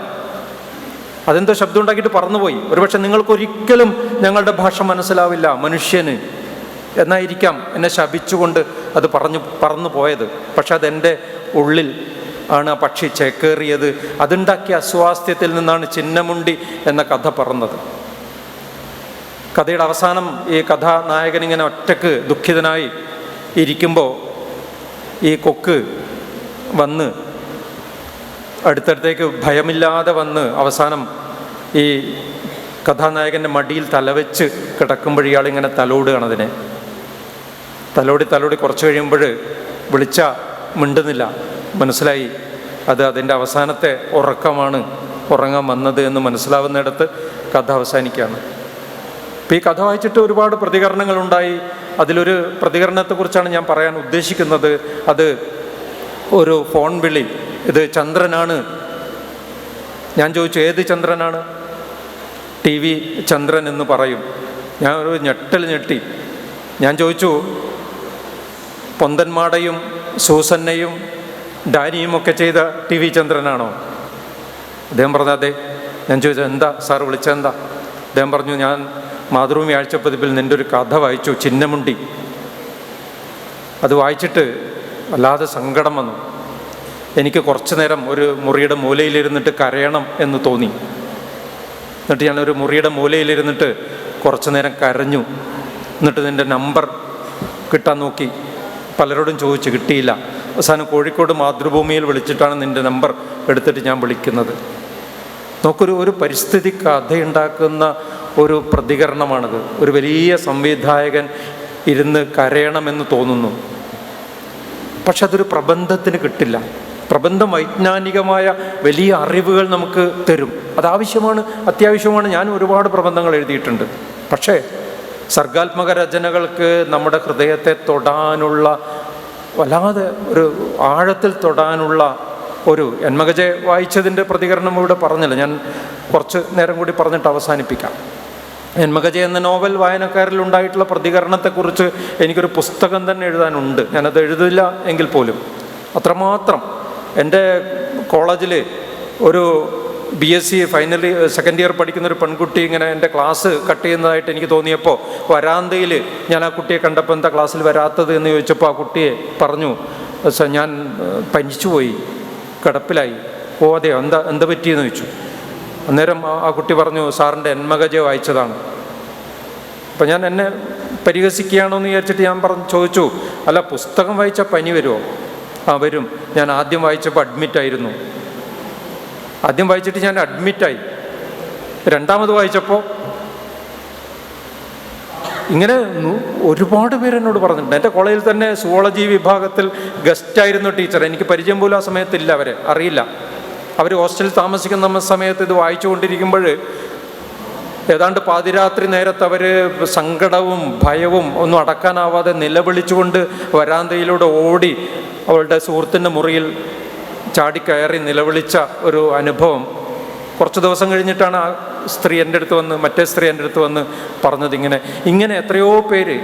അതെന്തോ ശബ്ദം ഉണ്ടാക്കിയിട്ട് പറന്നുപോയി. ഒരുപക്ഷെ നിങ്ങൾക്കൊരിക്കലും ഞങ്ങളുടെ ഭാഷ മനസ്സിലാവില്ല, മനുഷ്യന് എന്നായിരിക്കാം എന്നെ ശപിച്ചുകൊണ്ട് അത് പറന്നു പോയത്. പക്ഷെ അതെൻ്റെ ഉള്ളിൽ ആണ് ആ പക്ഷി ചേക്കേറിയത്. അതുണ്ടാക്കിയ അസ്വാസ്ഥ്യത്തിൽ നിന്നാണ് ചിന്നമുണ്ടി എന്ന കഥ പറഞ്ഞത്. കഥയുടെ അവസാനം ഈ കഥാനായകൻ ഇങ്ങനെ ഒറ്റക്ക് ദുഃഖിതനായി ഇരിക്കുമ്പോൾ ഈ കൊക്ക് വന്ന് അടുത്തടുത്തേക്ക് ഭയമില്ലാതെ വന്ന് അവസാനം ഈ കഥാനായകൻ്റെ മടിയിൽ തലവെച്ച് കിടക്കുമ്പോൾ ഇയാളിങ്ങനെ തലോടുകയാണ്. അതിനെ തലോടി കുറച്ച് കഴിയുമ്പോൾ വിളിച്ച മിണ്ടുന്നില്ല. മനസ്സിലായി അത് അതിൻ്റെ അവസാനത്തെ ഉറക്കമാണ്, ഉറങ്ങാൻ വന്നത് എന്ന് മനസ്സിലാവുന്നിടത്ത് കഥ അവസാനിക്കുകയാണ്. അപ്പോൾ ഈ കഥ വായിച്ചിട്ട് ഒരുപാട് പ്രതികരണങ്ങളുണ്ടായി. അതിലൊരു പ്രതികരണത്തെക്കുറിച്ചാണ് ഞാൻ പറയാൻ ഉദ്ദേശിക്കുന്നത്. അത് ഒരു ഫോൺ വിളി. ഇത് ചന്ദ്രനാണ്. ഞാൻ ചോദിച്ചു, ഏത് ചന്ദ്രനാണ്? TV ചന്ദ്രൻ എന്ന് പറയും. ഞാൻ ഒരു ഞെട്ടി. ഞാൻ ചോദിച്ചു, പൊന്തന്മാടയും സൂസന്നയും ഡാനിയും ഒക്കെ ചെയ്ത TV ചന്ദ്രനാണോ? അദ്ദേഹം പറഞ്ഞു അതെ. ഞാൻ ചോദിച്ചു, എന്താ സാർ വിളിച്ചെന്താ? അദ്ദേഹം പറഞ്ഞു, ഞാൻ മാതൃഭൂമി ആഴ്ചപ്പതിപ്പിൽ നിൻ്റെ ഒരു കഥ വായിച്ചു, ചിന്നമുണ്ടി. അത് വായിച്ചിട്ട് വല്ലാതെ സങ്കടം വന്നു. എനിക്ക് കുറച്ചു നേരം ഒരു മുറിയുടെ മൂലയിലിരുന്നിട്ട് കരയണം എന്ന് തോന്നി. എന്നിട്ട് ഞാനൊരു മുറിയുടെ മൂലയിലിരുന്നിട്ട് കുറച്ചു നേരം കരഞ്ഞു. എന്നിട്ട് നിൻ്റെ നമ്പർ കിട്ടാൻ നോക്കി, പലരോടും ചോദിച്ചു, കിട്ടിയില്ല. അവസാനം കോഴിക്കോട് മാതൃഭൂമിയിൽ വിളിച്ചിട്ടാണ് നിൻ്റെ നമ്പർ എടുത്തിട്ട് ഞാൻ വിളിക്കുന്നത്. നോക്കൊരു പരിസ്ഥിതി കഥയുണ്ടാക്കുന്ന ഒരു പ്രതികരണമാണിത്. ഒരു വലിയ സംവിധായകൻ ഇരുന്ന് കരയണമെന്ന് തോന്നുന്നു. പക്ഷെ അതൊരു പ്രബന്ധത്തിന് കിട്ടില്ല. പ്രബന്ധം വൈജ്ഞാനികമായ വലിയ അറിവുകൾ നമുക്ക് തരും. അതാവശ്യമാണ്, അത്യാവശ്യമാണ്. ഞാൻ ഒരുപാട് പ്രബന്ധങ്ങൾ എഴുതിയിട്ടുണ്ട്. പക്ഷേ സർഗാത്മക രചനകൾക്ക് നമ്മുടെ ഹൃദയത്തെ തൊടാനുള്ള, വല്ലാതെ ഒരു ആഴത്തിൽ തൊടാനുള്ള ഒരു ജന്മഗജയെ വായിച്ചതിൻ്റെ പ്രതികരണം ഇവിടെ പറഞ്ഞില്ല. ഞാൻ കുറച്ച് നേരം കൂടി പറഞ്ഞിട്ട് അവസാനിപ്പിക്കാം. ജന്മഗജ എന്ന നോവൽ വായനക്കാരിൽ ഉണ്ടായിട്ടുള്ള പ്രതികരണത്തെക്കുറിച്ച് എനിക്കൊരു പുസ്തകം തന്നെ എഴുതാനുണ്ട്. ഞാനത് എഴുതില്ല എങ്കിൽ പോലും അത്രമാത്രം. എൻ്റെ കോളേജിൽ ഒരു BSc ഫൈനൽ സെക്കൻഡ് ഇയർ പഠിക്കുന്നൊരു പെൺകുട്ടി ഇങ്ങനെ എൻ്റെ ക്ലാസ് കട്ട് ചെയ്യുന്നതായിട്ട് എനിക്ക് തോന്നിയപ്പോൾ വരാന്തയിൽ ഞാൻ ആ കുട്ടിയെ കണ്ടപ്പോൾ എന്താ ക്ലാസ്സിൽ വരാത്തത് എന്ന് ചോദിച്ചപ്പോൾ ആ കുട്ടിയെ പറഞ്ഞു, ഞാൻ പനിച്ചുപോയി, കിടപ്പിലായി. ഓ അതെയോ, എന്താ പറ്റിയെന്ന് ചോദിച്ചു. അന്നേരം ആ കുട്ടി പറഞ്ഞു, സാറിൻ്റെ ജന്മഗജ വായിച്ചതാണ്. അപ്പം ഞാൻ എന്നെ പരിഹസിക്കുകയാണോ എന്ന് വിചാരിച്ചിട്ട് ഞാൻ ചോദിച്ചു, അല്ല പുസ്തകം വായിച്ചാൽ പനി വരുമോ? ആ വരും. ഞാൻ ആദ്യം വായിച്ചപ്പോൾ അഡ്മിറ്റായിരുന്നു. ആദ്യം വായിച്ചിട്ട് ഞാൻ അഡ്മിറ്റായി. രണ്ടാമത് വായിച്ചപ്പോൾ ഇങ്ങനെ ഒരുപാട് പേര് എന്നോട് പറഞ്ഞിട്ടുണ്ട്. എൻ്റെ കോളേജിൽ തന്നെ സുവോളജി വിഭാഗത്തിൽ ഗസ്റ്റായിരുന്നു ടീച്ചർ. എനിക്ക് പരിചയം പോലും ആ സമയത്തില്ല, അവരെ അറിയില്ല. അവർ ഹോസ്റ്റലിൽ താമസിക്കുന്ന സമയത്ത് ഇത് വായിച്ചുകൊണ്ടിരിക്കുമ്പോൾ ഏതാണ്ട് പാതിരാത്രി നേരത്ത് അവർ സങ്കടവും ഭയവും ഒന്നും അടക്കാനാവാതെ നിലവിളിച്ചുകൊണ്ട് വരാന്തയിലൂടെ ഓടി അവളുടെ സുഹൃത്തിൻ്റെ മുറിയിൽ ചാടിക്കയറി നിലവിളിച്ച ഒരു അനുഭവം കുറച്ച് ദിവസം കഴിഞ്ഞിട്ടാണ് ആ സ്ത്രീ എൻ്റെ അടുത്ത് വന്ന്, മറ്റേ സ്ത്രീ എൻ്റെ അടുത്ത് വന്ന് പറഞ്ഞത്. ഇങ്ങനെ എത്രയോ പേര്,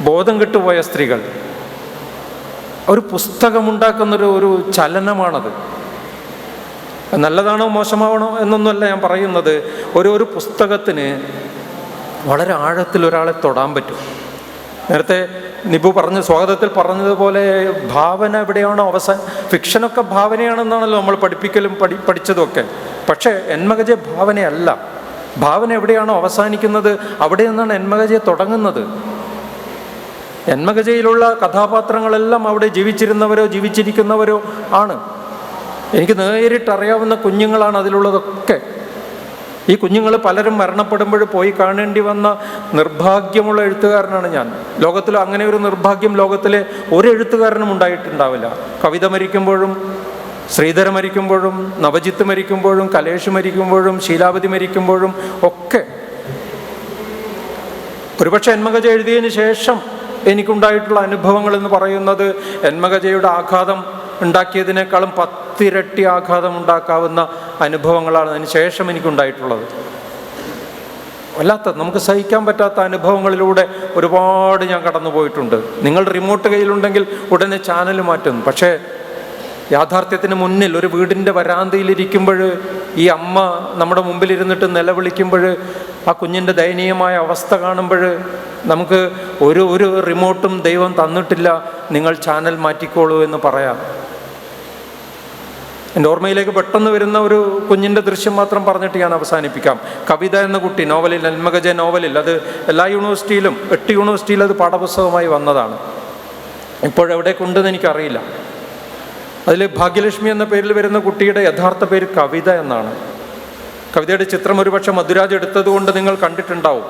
ബോധം കെട്ടുപോയ സ്ത്രീകൾ. ഒരു പുസ്തകമുണ്ടാക്കുന്നൊരു ചലനമാണത്. നല്ലതാണോ മോശമാവണോ എന്നൊന്നുമല്ല ഞാൻ പറയുന്നത്. ഒരു പുസ്തകത്തിന് വളരെ ആഴത്തിൽ ഒരാളെ തൊടാൻ പറ്റും. നേരത്തെ നിബു സ്വാഗതത്തിൽ പറഞ്ഞതുപോലെ ഭാവന എവിടെയാണോ ഫിക്ഷനൊക്കെ ഭാവനയാണെന്നാണല്ലോ നമ്മൾ പഠിച്ചതൊക്കെ. പക്ഷേ ജന്മഗജ ഭാവനയല്ല. ഭാവന എവിടെയാണോ അവസാനിക്കുന്നത് അവിടെ നിന്നാണ് ജന്മഗജയെ തുടങ്ങുന്നത്. ജന്മഗജയിലുള്ള കഥാപാത്രങ്ങളെല്ലാം അവിടെ ജീവിച്ചിരുന്നവരോ ജീവിച്ചിരിക്കുന്നവരോ ആണ്. എനിക്ക് നേരിട്ടറിയാവുന്ന കുഞ്ഞുങ്ങളാണ് അതിലുള്ളതൊക്കെ. ഈ കുഞ്ഞുങ്ങൾ പലരും മരണപ്പെടുമ്പോൾ പോയി കാണേണ്ടി വന്ന നിർഭാഗ്യമുള്ള എഴുത്തുകാരനാണ് ഞാൻ. ലോകത്തിൽ അങ്ങനെ ഒരു നിർഭാഗ്യം ലോകത്തിലെ ഒരു എഴുത്തുകാരനും ഉണ്ടായിട്ടുണ്ടാവില്ല. കവിത മരിക്കുമ്പോഴും, ശ്രീധര മരിക്കുമ്പോഴും, നവജിത്ത് മരിക്കുമ്പോഴും, കലേഷ് മരിക്കുമ്പോഴും, ശീലാവതി മരിക്കുമ്പോഴും ഒക്കെ. ഒരുപക്ഷെ ജന്മഗജ എഴുതിയതിന് ശേഷം എനിക്കുണ്ടായിട്ടുള്ള അനുഭവങ്ങൾ എന്ന് പറയുന്നത് ജന്മഗജയുടെ ആഘാതം ഉണ്ടാക്കിയതിനേക്കാളും 10 ഇരട്ടി ആഘാതം ഉണ്ടാക്കാവുന്ന അനുഭവങ്ങളാണ് അതിന് ശേഷം എനിക്കുണ്ടായിട്ടുള്ളത്. വല്ലാത്ത, നമുക്ക് സഹിക്കാൻ പറ്റാത്ത അനുഭവങ്ങളിലൂടെ ഒരുപാട് ഞാൻ കടന്നു പോയിട്ടുണ്ട്. നിങ്ങൾ റിമോട്ട് കയ്യിലുണ്ടെങ്കിൽ ഉടനെ ചാനൽ മാറ്റുന്നു. പക്ഷേ യാഥാർത്ഥ്യത്തിന് മുന്നിൽ ഒരു വീടിൻ്റെ വരാന്തയിലിരിക്കുമ്പോൾ ഈ അമ്മ നമ്മുടെ മുമ്പിലിരുന്നിട്ട് നിലവിളിക്കുമ്പോൾ, ആ കുഞ്ഞിൻ്റെ ദയനീയമായ അവസ്ഥ കാണുമ്പോൾ നമുക്ക് ഒരു റിമോട്ടും ദൈവം തന്നിട്ടില്ല, നിങ്ങൾ ചാനൽ മാറ്റിക്കോളൂ എന്ന് പറയാം. എൻ്റെ ഓർമ്മയിലേക്ക് പെട്ടെന്ന് വരുന്ന ഒരു കുഞ്ഞിൻ്റെ ദൃശ്യം മാത്രം പറഞ്ഞിട്ട് ഞാൻ അവസാനിപ്പിക്കാം. കവിത എന്ന കുട്ടി നോവലിൽ, ജന്മഗജ നോവലിൽ, അത് എല്ലാ യൂണിവേഴ്സിറ്റിയിലും 8 യൂണിവേഴ്സിറ്റിയിൽ അത് പാഠപുസ്തകമായി വന്നതാണ്. ഇപ്പോഴെവിടേക്കുണ്ടെന്ന് എനിക്കറിയില്ല. അതിൽ ഭാഗ്യലക്ഷ്മി എന്ന പേരിൽ വരുന്ന കുട്ടിയുടെ യഥാർത്ഥ പേര് കവിത എന്നാണ്. കവിതയുടെ ചിത്രം ഒരുപക്ഷെ മധുരാജ് എടുത്തതുകൊണ്ട് നിങ്ങൾ കണ്ടിട്ടുണ്ടാവും.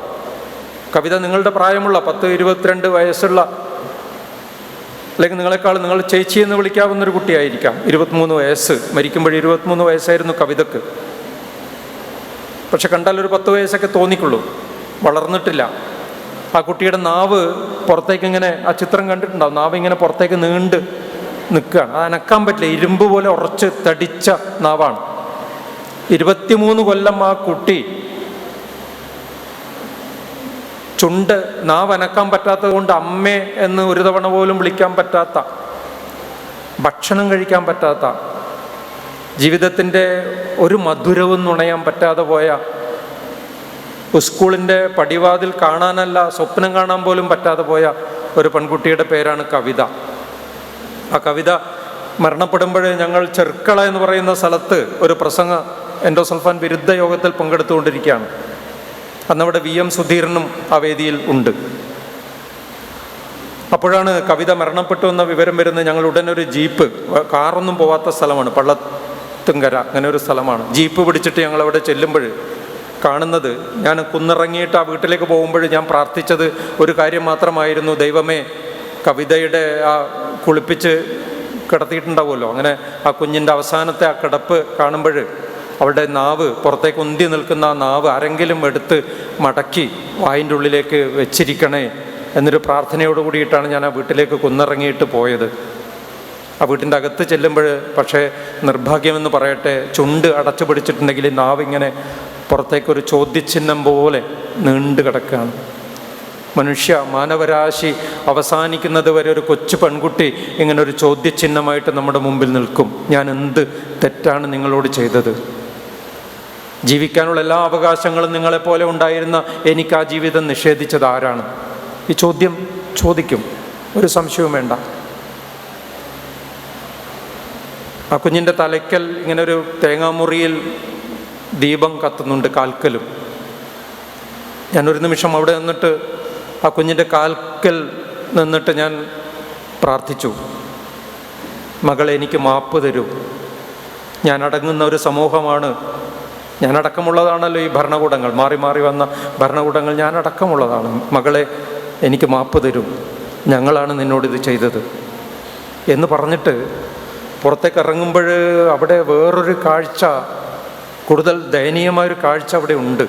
കവിത നിങ്ങളുടെ പ്രായമുള്ള 10-22 വയസ്സുള്ള, അല്ലെങ്കിൽ നിങ്ങൾ ചേച്ചി എന്ന് വിളിക്കാവുന്നൊരു കുട്ടിയായിരിക്കാം. 23 വയസ്സ്, മരിക്കുമ്പോൾ 23 വയസ്സായിരുന്നു കവിതക്ക്. പക്ഷെ കണ്ടാൽ ഒരു 10 വയസ്സൊക്കെ തോന്നിക്കുള്ളൂ, വളർന്നിട്ടില്ല. ആ കുട്ടിയുടെ നാവ് പുറത്തേക്ക് ഇങ്ങനെ, ആ ചിത്രം കണ്ടിട്ടുണ്ടാവും, നാവ് ഇങ്ങനെ പുറത്തേക്ക് നീണ്ട് നിൽക്കുകയാണ്. അത് അനക്കാൻ പറ്റില്ല, ഇരുമ്പ് പോലെ ഉറച്ച് തടിച്ച നാവാണ്. 23 കൊല്ലം ആ കുട്ടി നാവ് അനക്കാൻ പറ്റാത്തത് കൊണ്ട് അമ്മേ എന്ന് ഒരു തവണ പോലും വിളിക്കാൻ പറ്റാത്ത, ഭക്ഷണം കഴിക്കാൻ പറ്റാത്ത, ജീവിതത്തിൻ്റെ ഒരു മധുരവും നുണയാൻ പറ്റാതെ പോയ, സ്കൂളിൻ്റെ പടിവാതിൽ കാണാനല്ല സ്വപ്നം കാണാൻ പോലും പറ്റാതെ പോയ ഒരു പെൺകുട്ടിയുടെ പേരാണ് കവിത. ആ കവിത മരണപ്പെടുമ്പോൾ ഞങ്ങൾ ചെർക്കള എന്ന് പറയുന്ന സ്ഥലത്ത് ഒരു പ്രസംഗ എൻഡോസൾഫാൻ വിരുദ്ധ യോഗത്തിൽ പങ്കെടുത്തുകൊണ്ടിരിക്കുകയാണ്. അന്നവിടെ VM സുധീരനും ആ വേദിയിൽ ഉണ്ട്. അപ്പോഴാണ് കവിത മരണപ്പെട്ടു എന്ന വിവരം വരുന്നത്. ഞങ്ങൾ ഉടനെ ഒരു ജീപ്പ്, കാറൊന്നും പോവാത്ത സ്ഥലമാണ്, പള്ളത്തുങ്കര അങ്ങനെ ഒരു സ്ഥലമാണ്. ജീപ്പ് പിടിച്ചിട്ട് ഞങ്ങളവിടെ ചെല്ലുമ്പോൾ കാണുന്നത്, ഞാൻ കുന്നിറങ്ങിയിട്ട് ആ വീട്ടിലേക്ക് പോകുമ്പോൾ ഞാൻ പ്രാർത്ഥിച്ചത് ഒരു കാര്യം മാത്രമായിരുന്നു. ദൈവമേ, കവിതയുടെ ആ കുളിപ്പിച്ച് കിടത്തിയിട്ടുണ്ടാവുമല്ലോ, അങ്ങനെ ആ കുഞ്ഞിൻ്റെ അവസാനത്തെ ആ കിടപ്പ് കാണുമ്പോൾ അവളുടെ നാവ്, പുറത്തേക്ക് ഉന്തി നിൽക്കുന്ന ആ നാവ് ആരെങ്കിലും എടുത്ത് മടക്കി വായിൻ്റെ ഉള്ളിലേക്ക് വെച്ചിരിക്കണേ എന്നൊരു പ്രാർത്ഥനയോട് കൂടിയിട്ടാണ് ഞാൻ ആ വീട്ടിലേക്ക് കുന്നിറങ്ങിയിട്ട് പോയത്. ആ വീട്ടിൻ്റെ അകത്ത് ചെല്ലുമ്പോൾ പക്ഷേ നിർഭാഗ്യമെന്ന് പറയട്ടെ, ചുണ്ട് അടച്ചു പിടിച്ചിട്ടുണ്ടെങ്കിൽ നാവ് ഇങ്ങനെ പുറത്തേക്കൊരു ചോദ്യചിഹ്നം പോലെ നീണ്ടു കിടക്കുകയാണ്. മാനവരാശി അവസാനിക്കുന്നത് വരെ ഒരു കൊച്ചു പെൺകുട്ടി ഇങ്ങനെ ഒരു ചോദ്യചിഹ്നമായിട്ട് നമ്മുടെ മുമ്പിൽ നിൽക്കും. ഞാൻ എന്ത് തെറ്റാണ് നിങ്ങളോട് ചെയ്തത്? ജീവിക്കാനുള്ള എല്ലാ അവകാശങ്ങളും നിങ്ങളെപ്പോലെ ഉണ്ടായിരുന്ന എനിക്ക് ആ ജീവിതം നിഷേധിച്ചത് ആരാണ്? ഈ ചോദ്യം ചോദിക്കും, ഒരു സംശയവും വേണ്ട. ആ കുഞ്ഞിൻ്റെ തലയ്ക്കൽ ഇങ്ങനെ ഒരു തേങ്ങാമുറിയിൽ ദീപം കത്തുന്നുണ്ട്, കാൽക്കലും. ഞാനൊരു നിമിഷം അവിടെ നിന്നിട്ട് ആ കുഞ്ഞിൻ്റെ കാൽക്കൽ നിന്നിട്ട് ഞാൻ പ്രാർത്ഥിച്ചു, മകളെ എനിക്ക് മാപ്പ് തരൂ. ഞാൻ അടങ്ങുന്ന ഒരു സമൂഹമാണ്, ഞാനടക്കമുള്ളതാണല്ലോ ഈ ഭരണകൂടങ്ങൾ, മാറി മാറി വന്ന ഭരണകൂടങ്ങൾ ഞാനടക്കമുള്ളതാണ്. മകളെ എനിക്ക് മാപ്പ് തരൂ, ഞങ്ങളാണ് നിന്നോടിത് ചെയ്തത് എന്ന് പറഞ്ഞിട്ട് പുറത്തേക്ക് ഇറങ്ങുമ്പോൾ അവിടെ വേറൊരു കാഴ്ച, കൂടുതൽ ദയനീയമായൊരു കാഴ്ച അവിടെ ഉണ്ട്.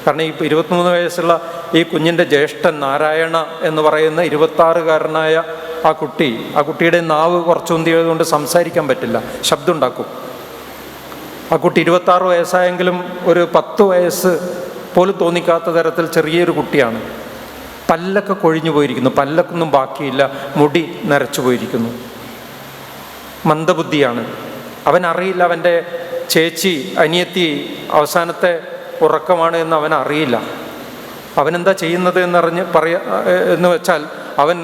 കാരണം ഈ 23 വയസ്സുള്ള ഈ കുഞ്ഞിൻ്റെ ജ്യേഷ്ഠൻ നാരായണ എന്ന് പറയുന്ന 26-കാരനായ ആ കുട്ടിയുടെ നാവ് കുറച്ചുന്തിയതുകൊണ്ട് സംസാരിക്കാൻ പറ്റില്ല, ശബ്ദം ഉണ്ടാക്കും. ആ കുട്ടി 26 വയസ്സായെങ്കിലും ഒരു 10 വയസ്സ് പോലും തോന്നിക്കാത്ത തരത്തിൽ ചെറിയൊരു കുട്ടിയാണ്. പല്ലൊക്കെ കൊഴിഞ്ഞു പോയിരിക്കുന്നു, പല്ലൊക്കൊന്നും ബാക്കിയില്ല, മുടി നരച്ചു പോയിരിക്കുന്നു. മന്ദബുദ്ധിയാണ്. അവനറിയില്ല അവൻ്റെ ചേച്ചി അനിയത്തി അവസാനത്തെ ഉറക്കമാണ് എന്ന് അവനറിയില്ല. അവനെന്താ ചെയ്യുന്നത് എന്ന് വെച്ചാൽ അവൻ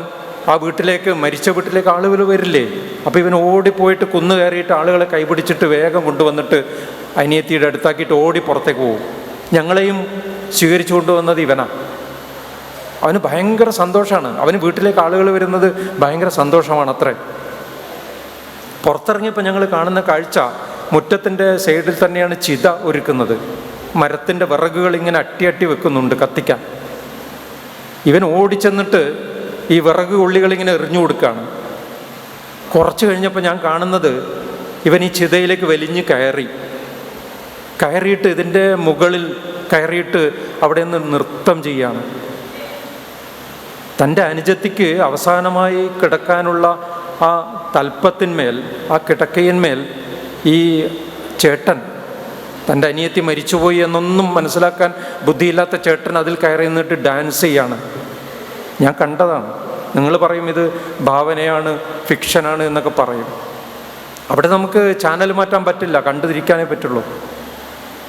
ആ വീട്ടിലേക്ക്, മരിച്ച വീട്ടിലേക്ക് ആളുകൾ വരില്ലേ, അപ്പോൾ ഇവൻ ഓടിപ്പോയിട്ട് കുന്നു കയറിയിട്ട് ആളുകളെ കൈപിടിച്ചിട്ട് വേഗം കൊണ്ടുവന്നിട്ട് അനിയത്തിയുടെ അടുത്താക്കിയിട്ട് ഓടി പുറത്തേക്ക് പോകും. ഞങ്ങളെയും സ്വീകരിച്ചു കൊണ്ടുവന്നത് ഇവനാണ്. അവന് ഭയങ്കര സന്തോഷമാണ്, അവന് വീട്ടിലേക്ക് ആളുകൾ വരുന്നത് ഭയങ്കര സന്തോഷമാണ് അത്രേ. പുറത്തിറങ്ങിയപ്പോൾ ഞങ്ങൾ കാണുന്ന കാഴ്ച, മുറ്റത്തിൻ്റെ സൈഡിൽ തന്നെയാണ് ചിത ഒരുക്കുന്നത്. മരത്തിൻ്റെ വിറകുകൾ ഇങ്ങനെ അട്ടി വെക്കുന്നുണ്ട് കത്തിക്കാൻ. ഇവൻ ഓടിച്ചെന്നിട്ട് ഈ വിറക് കൊള്ളികളിങ്ങനെ എറിഞ്ഞു കൊടുക്കുകയാണ്. കുറച്ച് കഴിഞ്ഞപ്പോൾ ഞാൻ കാണുന്നത് ഇവൻ ഈ ചിതയിലേക്ക് വലിഞ്ഞ് കയറിയിട്ട് ഇതിൻ്റെ മുകളിൽ കയറിയിട്ട് അവിടെ നിന്ന് നൃത്തം ചെയ്യാണ്. തൻ്റെ അനുജത്തിക്ക് അവസാനമായി കിടക്കാനുള്ള ആ തൽപ്പത്തിന്മേൽ, ആ കിടക്കയിന്മേൽ ഈ ചേട്ടൻ, തൻ്റെ അനിയത്തി മരിച്ചുപോയി എന്നൊന്നും മനസ്സിലാക്കാൻ ബുദ്ധിയില്ലാത്ത ചേട്ടൻ അതിൽ കയറി നിന്നിട്ട് ഡാൻസ് ചെയ്യാണ്. ഞാൻ കണ്ടതാണ്. നിങ്ങൾ പറയും ഇത് ഭാവനയാണ്, ഫിക്ഷനാണ് എന്നൊക്കെ പറയും. അവിടെ നമുക്ക് ചാനൽ മാറ്റാൻ പറ്റില്ല, കണ്ടുതിരിക്കാനേ പറ്റുള്ളൂ.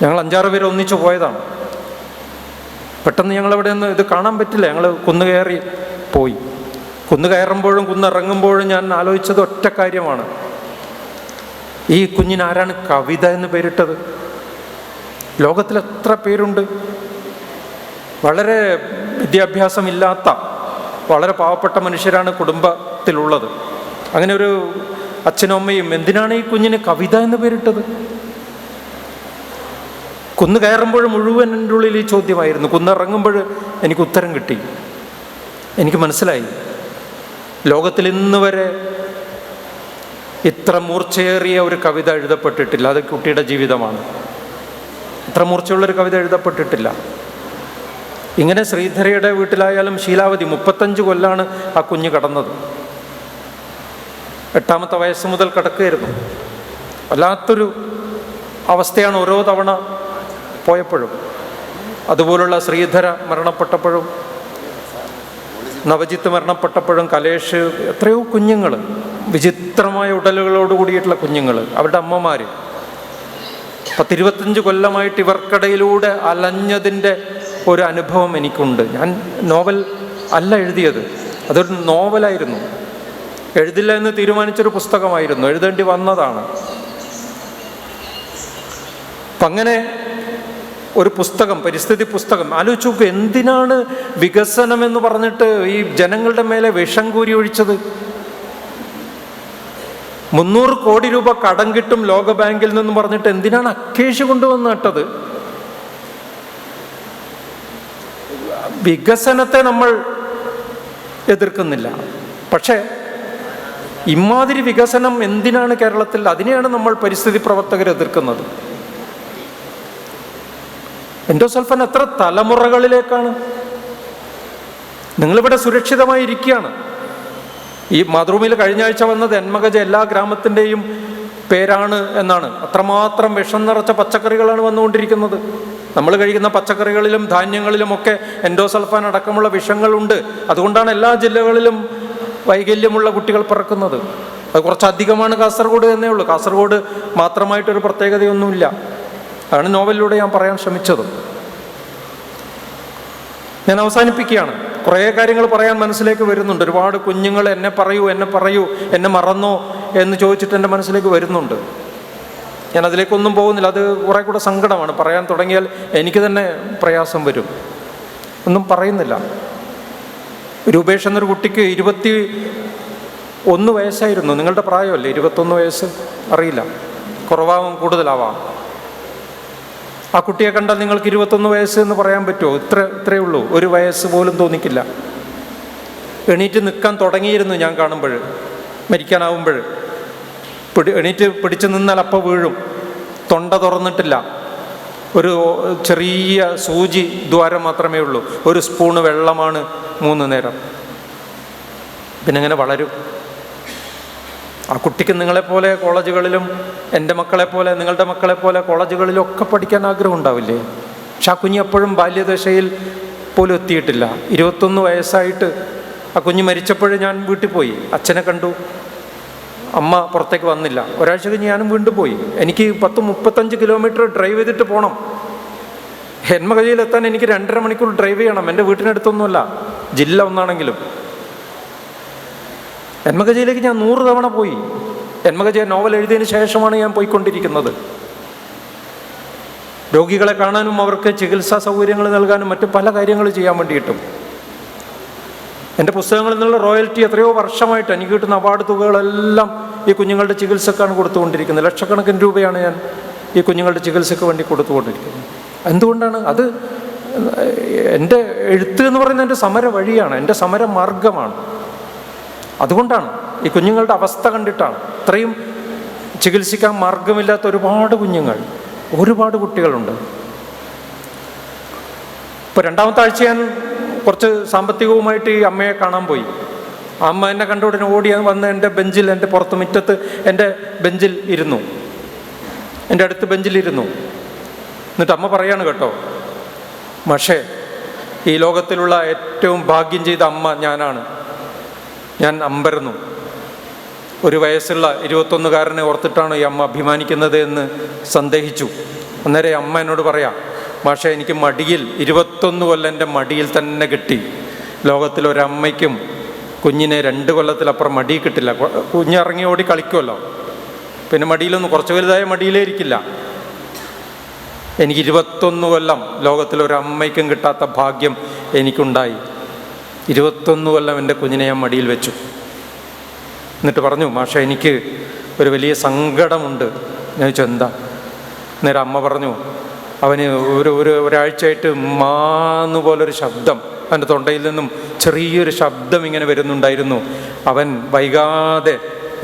ഞങ്ങൾ 5-6 പേര് ഒന്നിച്ചു പോയതാണ്. പെട്ടെന്ന് ഞങ്ങളവിടെ നിന്ന് ഇത് കാണാൻ പറ്റില്ല, ഞങ്ങൾ കുന്നു കയറി പോയി. കുന്നു കയറുമ്പോഴും കുന്നിറങ്ങുമ്പോഴും ഞാൻ ആലോചിച്ചത് ഒറ്റ കാര്യമാണ്, ഈ കുഞ്ഞിനാരാണ് കവിത എന്ന് പേരിട്ടത്? ലോകത്തിൽ എത്ര പേരുണ്ട്, വളരെ വിദ്യാഭ്യാസമില്ലാത്ത വളരെ പാവപ്പെട്ട മനുഷ്യരാണ് കുടുംബത്തിലുള്ളത്. അങ്ങനെ ഒരു അച്ഛനും അമ്മയും എന്തിനാണ് ഈ കുഞ്ഞിന് കവിത എന്ന് പേരിട്ടത്? കുന്ന് കയറുമ്പോൾ മുഴുവൻ എൻ്റെ ഉള്ളിൽ ഈ ചോദ്യമായിരുന്നു. കുന്നിറങ്ങുമ്പോൾ എനിക്ക് ഉത്തരം കിട്ടി. എനിക്ക് മനസ്സിലായി, ലോകത്തിൽ ഇന്ന് വരെ ഇത്ര മൂർച്ചയേറിയ ഒരു കവിത എഴുതപ്പെട്ടിട്ടില്ല. അത് കുട്ടിയുടെ ജീവിതമാണ്. ഇത്ര മൂർച്ചയുള്ളൊരു കവിത എഴുതപ്പെട്ടിട്ടില്ല. ഇങ്ങനെ ശ്രീധരയുടെ വീട്ടിലായാലും ശീലാവതി 35 കൊല്ലാണ് ആ കുഞ്ഞ് കടന്നത്. 8ാമത്തെ വയസ്സ് മുതൽ കിടക്കുകയായിരുന്നു. വല്ലാത്തൊരു അവസ്ഥയാണ് ഓരോ തവണ പോയപ്പോഴും. അതുപോലുള്ള ശ്രീധര മരണപ്പെട്ടപ്പോഴും, നവജിത്ത് മരണപ്പെട്ടപ്പോഴും, കലേഷ്, എത്രയോ കുഞ്ഞുങ്ങൾ, വിചിത്രമായ ഉടലുകളോട് കൂടിയിട്ടുള്ള കുഞ്ഞുങ്ങൾ, അവരുടെ അമ്മമാർ. 10-25 കൊല്ലമായിട്ട് ഇവർക്കിടയിലൂടെ അലഞ്ഞതിൻ്റെ ഒരു അനുഭവം എനിക്കുണ്ട്. ഞാൻ നോവൽ അല്ല എഴുതിയത്, അതൊരു നോവലായിരുന്നു. എഴുതില്ല എന്ന് തീരുമാനിച്ചൊരു പുസ്തകമായിരുന്നു, എഴുതേണ്ടി വന്നതാണ്. അപ്പം അങ്ങനെ ഒരു പുസ്തകം, പരിസ്ഥിതി പുസ്തകം. ആലോചിച്ച് നോക്കൂ, എന്തിനാണ് വികസനം എന്ന് പറഞ്ഞിട്ട് ഈ ജനങ്ങളുടെ മേലെ വിഷം കൂരി ഒഴിച്ചത്? 300 കോടി രൂപ കടം കിട്ടും ലോകബാങ്കിൽ നിന്നും പറഞ്ഞിട്ട് എന്തിനാണ് അക്കേഷ്യ കൊണ്ടുവന്ന് നട്ടത്? വികസനത്തെ നമ്മൾ എതിർക്കുന്നില്ല, പക്ഷേ ഇമാതിരി വികസനം എന്തിനാണ് കേരളത്തിൽ? അതിനെയാണ് നമ്മൾ പരിസ്ഥിതി പ്രവർത്തകർ എതിർക്കുന്നത്. എൻഡോസൾഫാൻ എത്ര തലമുറകളിലേക്കാണ്? നിങ്ങളിവിടെ സുരക്ഷിതമായി ഇരിക്കുകയാണ്. ഈ മാതൃഭൂമിയിൽ കഴിഞ്ഞ ആഴ്ച വന്നത് എൻമകജ എല്ലാ ഗ്രാമത്തിൻ്റെയും പേരാണ് എന്നാണ്. അത്രമാത്രം വിഷം നിറച്ച പച്ചക്കറികളാണ് വന്നുകൊണ്ടിരിക്കുന്നത്. നമ്മൾ കഴിക്കുന്ന പച്ചക്കറികളിലും ധാന്യങ്ങളിലുമൊക്കെ എൻഡോസൾഫാൻ അടക്കമുള്ള വിഷങ്ങളുണ്ട്. അതുകൊണ്ടാണ് എല്ലാ ജില്ലകളിലും വൈകല്യമുള്ള കുട്ടികൾ പിറക്കുന്നത്. അത് കുറച്ചധികമാണ് കാസർഗോഡ് എന്നേ ഉള്ളൂ. കാസർഗോഡ് മാത്രമായിട്ടൊരു പ്രത്യേകതയൊന്നുമില്ല. അതാണ് നോവലിലൂടെ ഞാൻ പറയാൻ ശ്രമിച്ചത്. ഞാൻ അവസാനിപ്പിക്കുകയാണ്. കുറേ കാര്യങ്ങൾ പറയാൻ മനസ്സിലേക്ക് വരുന്നുണ്ട്. ഒരുപാട് കുഞ്ഞുങ്ങൾ എന്നെ പറയൂ, എന്നെ മറന്നോ എന്ന് ചോദിച്ചിട്ട് എൻ്റെ മനസ്സിലേക്ക് വരുന്നുണ്ട്. ഞാൻ അതിലേക്കൊന്നും പോകുന്നില്ല. അത് കുറേ കൂടെ സങ്കടമാണ്. പറയാൻ തുടങ്ങിയാൽ എനിക്ക് തന്നെ പ്രയാസം വരും. ഒന്നും പറയുന്നില്ല. രൂപേഷ് എന്നൊരു കുട്ടിക്ക് 21 വയസ്സായിരുന്നു. നിങ്ങളുടെ പ്രായമല്ലേ 21 വയസ്സ്? അറിയില്ല, കുറവാകും കൂടുതലാവാം. ആ കുട്ടിയെ കണ്ടാൽ നിങ്ങൾക്ക് 21 വയസ്സ് എന്ന് പറയാൻ പറ്റുമോ? ഇത്രയേ ഉള്ളൂ. 1 വയസ്സ് പോലും തോന്നിക്കില്ല. എണീറ്റ് നിൽക്കാൻ തുടങ്ങിയിരുന്നു ഞാൻ കാണുമ്പോൾ, മരിക്കാനാവുമ്പോൾ. എണീറ്റ് പിടിച്ച് നിന്നാൽ അപ്പം വീഴും. തൊണ്ട തുറന്നിട്ടില്ല. ഒരു ചെറിയ സൂചി ദ്വാരം മാത്രമേ ഉള്ളൂ. 1 സ്പൂണ് വെള്ളമാണ് 3 നേരം. പിന്നെ എങ്ങനെ വളരും? ആ കുട്ടിക്ക് നിങ്ങളെപ്പോലെ കോളേജുകളിലും, എൻ്റെ മക്കളെപ്പോലെ, നിങ്ങളുടെ മക്കളെപ്പോലെ കോളേജുകളിലും ഒക്കെ പഠിക്കാൻ ആഗ്രഹം ഉണ്ടാവില്ലേ? പക്ഷെ ആ കുഞ്ഞ് എപ്പോഴും ബാല്യദശയിൽ പോലും എത്തിയിട്ടില്ല. 21 വയസ്സായിട്ട് ആ കുഞ്ഞ് മരിച്ചപ്പോൾ ഞാൻ വീട്ടിൽ പോയി. അച്ഛനെ കണ്ടു. അമ്മ പുറത്തേക്ക് വന്നില്ല. ഒരാഴ്ച കഴിഞ്ഞ് ഞാനും വീണ്ടും പോയി. എനിക്ക് 10-35 കിലോമീറ്റർ ഡ്രൈവ് ചെയ്തിട്ട് പോകണം. ഹെന്മകജയിലെത്താൻ എനിക്ക് 2.5 മണിക്കൂർ ഡ്രൈവ് ചെയ്യണം. എൻ്റെ വീട്ടിനടുത്തൊന്നുമല്ല, ജില്ല ഒന്നാണെങ്കിലും. ഹെന്മകജയിലേക്ക് ഞാൻ 100 തവണ പോയി. ഹെന്മകജ നോവൽ എഴുതിയതിന് ശേഷമാണ് ഞാൻ പോയിക്കൊണ്ടിരിക്കുന്നത്. രോഗികളെ കാണാനും അവർക്ക് ചികിത്സാ സൗകര്യങ്ങൾ നൽകാനും മറ്റു പല കാര്യങ്ങൾ ചെയ്യാൻ വേണ്ടിയിട്ടും. എൻ്റെ പുസ്തകങ്ങളിൽ നിന്നുള്ള റോയൽറ്റി എത്രയോ വർഷമായിട്ട് എനിക്ക് കിട്ടുന്ന അവാർഡ് തുകകളെല്ലാം ഈ കുഞ്ഞുങ്ങളുടെ ചികിത്സക്കാണ് കൊടുത്തുകൊണ്ടിരിക്കുന്നത്. ലക്ഷക്കണക്കിന് രൂപയാണ് ഞാൻ ഈ കുഞ്ഞുങ്ങളുടെ ചികിത്സയ്ക്ക് വേണ്ടി കൊടുത്തുകൊണ്ടിരിക്കുന്നത്. എന്തുകൊണ്ടാണ്? അത് എൻ്റെ എഴുത്ത് എന്ന് പറയുന്നത് എൻ്റെ സമര വഴിയാണ്, എൻ്റെ സമര മാർഗമാണ്. അതുകൊണ്ടാണ്. ഈ കുഞ്ഞുങ്ങളുടെ അവസ്ഥ കണ്ടിട്ടാണ്. ഇത്രയും ചികിത്സിക്കാൻ മാർഗമില്ലാത്ത ഒരുപാട് കുട്ടികളുണ്ട്. ഇപ്പോൾ 2ാമത്തെ ആഴ്ച ഞാൻ കുറച്ച് സാമ്പത്തികവുമായിട്ട് ഈ അമ്മയെ കാണാൻ പോയി. അമ്മ എന്നെ കണ്ട ഉടനെ ഓടി വന്ന് എൻ്റെ ബെഞ്ചിൽ, എൻ്റെ പുറത്ത് മുറ്റത്ത് എൻ്റെ ബെഞ്ചിൽ ഇരുന്നു, എൻ്റെ അടുത്ത് ബെഞ്ചിലിരുന്നു. എന്നിട്ട് അമ്മ പറയാണ്, കേട്ടോ പക്ഷേ ഈ ലോകത്തിലുള്ള ഏറ്റവും ഭാഗ്യം ചെയ്ത അമ്മ ഞാനാണ്. ഞാൻ അമ്പരന്നു. 1 വയസ്സുള്ള 21കാരനെ ഓർത്തിട്ടാണ് ഈ അമ്മ അഭിമാനിക്കുന്നത് എന്ന് സന്ദേഹിച്ചു. അന്നേരം അമ്മ എന്നോട് പറയാം, പക്ഷേ എനിക്ക് മടിയിൽ 21 കൊല്ലം എൻ്റെ മടിയിൽ തന്നെ കിട്ടി. ലോകത്തിലൊരമ്മയ്ക്കും കുഞ്ഞിനെ 2 കൊല്ലത്തിലപ്പുറം മടി കിട്ടില്ല. കുഞ്ഞിറങ്ങി ഓടി കളിക്കുമല്ലോ, പിന്നെ മടിയിലൊന്നും, കുറച്ച് വലുതായ മടിയിലേ ഇരിക്കില്ല. എനിക്ക് 21 കൊല്ലം ലോകത്തിലൊരമ്മയ്ക്കും കിട്ടാത്ത ഭാഗ്യം എനിക്കുണ്ടായി. 21 കൊല്ലം എൻ്റെ കുഞ്ഞിനെ ഞാൻ മടിയിൽ വെച്ചു. എന്നിട്ട് പറഞ്ഞു, മാഷ എനിക്ക് ഒരു വലിയ സങ്കടമുണ്ട്. ഞാൻ ചോദിച്ചു, എന്താ? നേരെ അമ്മ പറഞ്ഞു, അവന് ഒരാഴ്ചയായിട്ട് മാന്നുപോലൊരു ശബ്ദം, അവൻ്റെ തൊണ്ടയിൽ നിന്നും ചെറിയൊരു ശബ്ദം ഇങ്ങനെ വരുന്നുണ്ടായിരുന്നു. അവൻ വൈകാതെ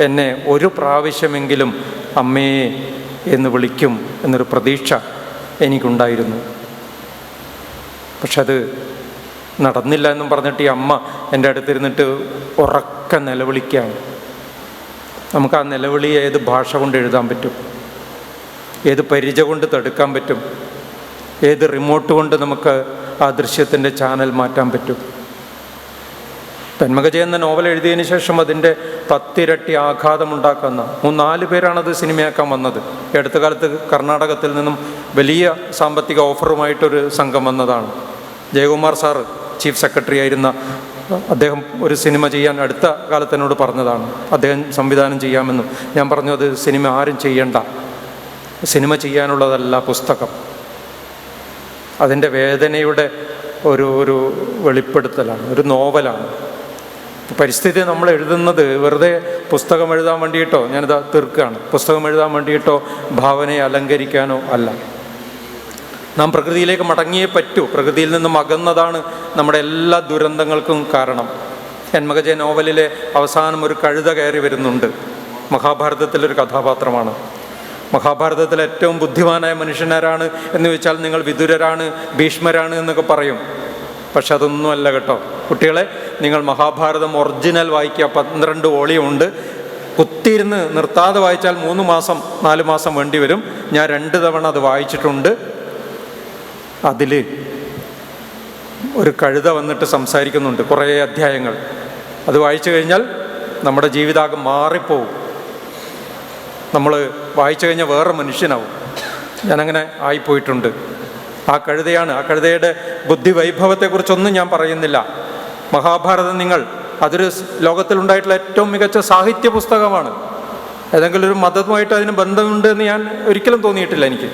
എന്നെ 1 പ്രാവശ്യമെങ്കിലും അമ്മേ എന്ന് വിളിക്കും എന്നൊരു പ്രതീക്ഷ എനിക്കുണ്ടായിരുന്നു. പക്ഷെ അത് നടന്നില്ല എന്നും പറഞ്ഞിട്ട് ഈ അമ്മ എൻ്റെ അടുത്തിരുന്നിട്ട് ഉറക്കെ നിലവിളിക്കുകയാണ്. നമുക്ക് ആ നിലവിളി ഏത് ഭാഷ കൊണ്ട് എഴുതാൻ പറ്റും? ഏത് പരിച കൊണ്ട് തടുക്കാൻ പറ്റും? ഏത് റിമോട്ട് കൊണ്ട് നമുക്ക് ആ ദൃശ്യത്തിൻ്റെ ചാനൽ മാറ്റാൻ പറ്റും? ഹെന്മകജ എന്ന നോവൽ എഴുതിയതിന് ശേഷം അതിൻ്റെ 10 ഇരട്ടി ആഘാതമുണ്ടാക്കുന്ന 3-4 പേരാണത് സിനിമയാക്കാൻ വന്നത്. ഈ അടുത്ത കാലത്ത് കർണാടകത്തിൽ നിന്നും വലിയ സാമ്പത്തിക ഓഫറുമായിട്ടൊരു സംഘം വന്നതാണ്. ജയകുമാർ സാറ് ചീഫ് സെക്രട്ടറി ആയിരുന്ന അദ്ദേഹം ഒരു സിനിമ ചെയ്യാൻ അടുത്ത കാലത്ത് എന്നോട് പറഞ്ഞതാണ്. അദ്ദേഹം സംവിധാനം ചെയ്യാമെന്നും. ഞാൻ പറഞ്ഞു, അത് സിനിമ ആരും ചെയ്യണ്ട, സിനിമ ചെയ്യാനുള്ളതല്ല പുസ്തകം. അതിൻ്റെ വേദനയുടെ ഒരു വെളിപ്പെടുത്തലാണ്, ഒരു നോവലാണ്. പരിസ്ഥിതി നമ്മൾ എഴുതുന്നത് വെറുതെ പുസ്തകം എഴുതാൻ വേണ്ടിയിട്ടോ, ഞാനിതാ തീർക്കുകയാണ്, പുസ്തകം എഴുതാൻ വേണ്ടിയിട്ടോ ഭാവനയെ അലങ്കരിക്കാനോ അല്ല. നാം പ്രകൃതിയിലേക്ക് മടങ്ങിയേ പറ്റൂ. പ്രകൃതിയിൽ നിന്നും അകന്നതാണ് നമ്മുടെ എല്ലാ ദുരന്തങ്ങൾക്കും കാരണം. ജന്മഗജ നോവലിലെ അവസാനം ഒരു കഴുത കയറി വരുന്നുണ്ട്. മഹാഭാരതത്തിലൊരു കഥാപാത്രമാണ്. മഹാഭാരതത്തിലെ ഏറ്റവും ബുദ്ധിമാനായ മനുഷ്യനാരാണ് എന്ന് ചോദിച്ചാൽ നിങ്ങൾ വിദുരരാണ്, ഭീഷ്മരാണ് എന്നൊക്കെ പറയും. പക്ഷെ അതൊന്നുമല്ല കേട്ടോ കുട്ടികളെ. നിങ്ങൾ മഹാഭാരതം ഒറിജിനൽ വായിക്കുക. 12 വോളിയുമുണ്ട്. കുത്തിയിരുന്ന് നിർത്താതെ വായിച്ചാൽ 3 മാസം 4 മാസം വേണ്ടി വരും. ഞാൻ 2 തവണ അത് വായിച്ചിട്ടുണ്ട്. അതിൽ ഒരു കഴുത വന്നിട്ട് സംസാരിക്കുന്നുണ്ട് കുറേ അധ്യായങ്ങൾ. അത് വായിച്ചു കഴിഞ്ഞാൽ നമ്മുടെ ജീവിതാകം മാറിപ്പോവും. നമ്മൾ വായിച്ചു കഴിഞ്ഞാൽ വേറെ മനുഷ്യനാവും. ഞാനങ്ങനെ ആയിപ്പോയിട്ടുണ്ട്. ആ കഴുതയാണ്. ആ കഴുതയുടെ ബുദ്ധിവൈഭവത്തെക്കുറിച്ചൊന്നും ഞാൻ പറയുന്നില്ല. മഹാഭാരതം അതൊരു ലോകത്തിലുണ്ടായിട്ടുള്ള ഏറ്റവും മികച്ച സാഹിത്യ പുസ്തകമാണ്. ഏതെങ്കിലും ഒരു മതവുമായിട്ട് അതിന് ബന്ധമുണ്ട് എന്ന് ഞാൻ ഒരിക്കലും തോന്നിയിട്ടില്ല എനിക്ക്.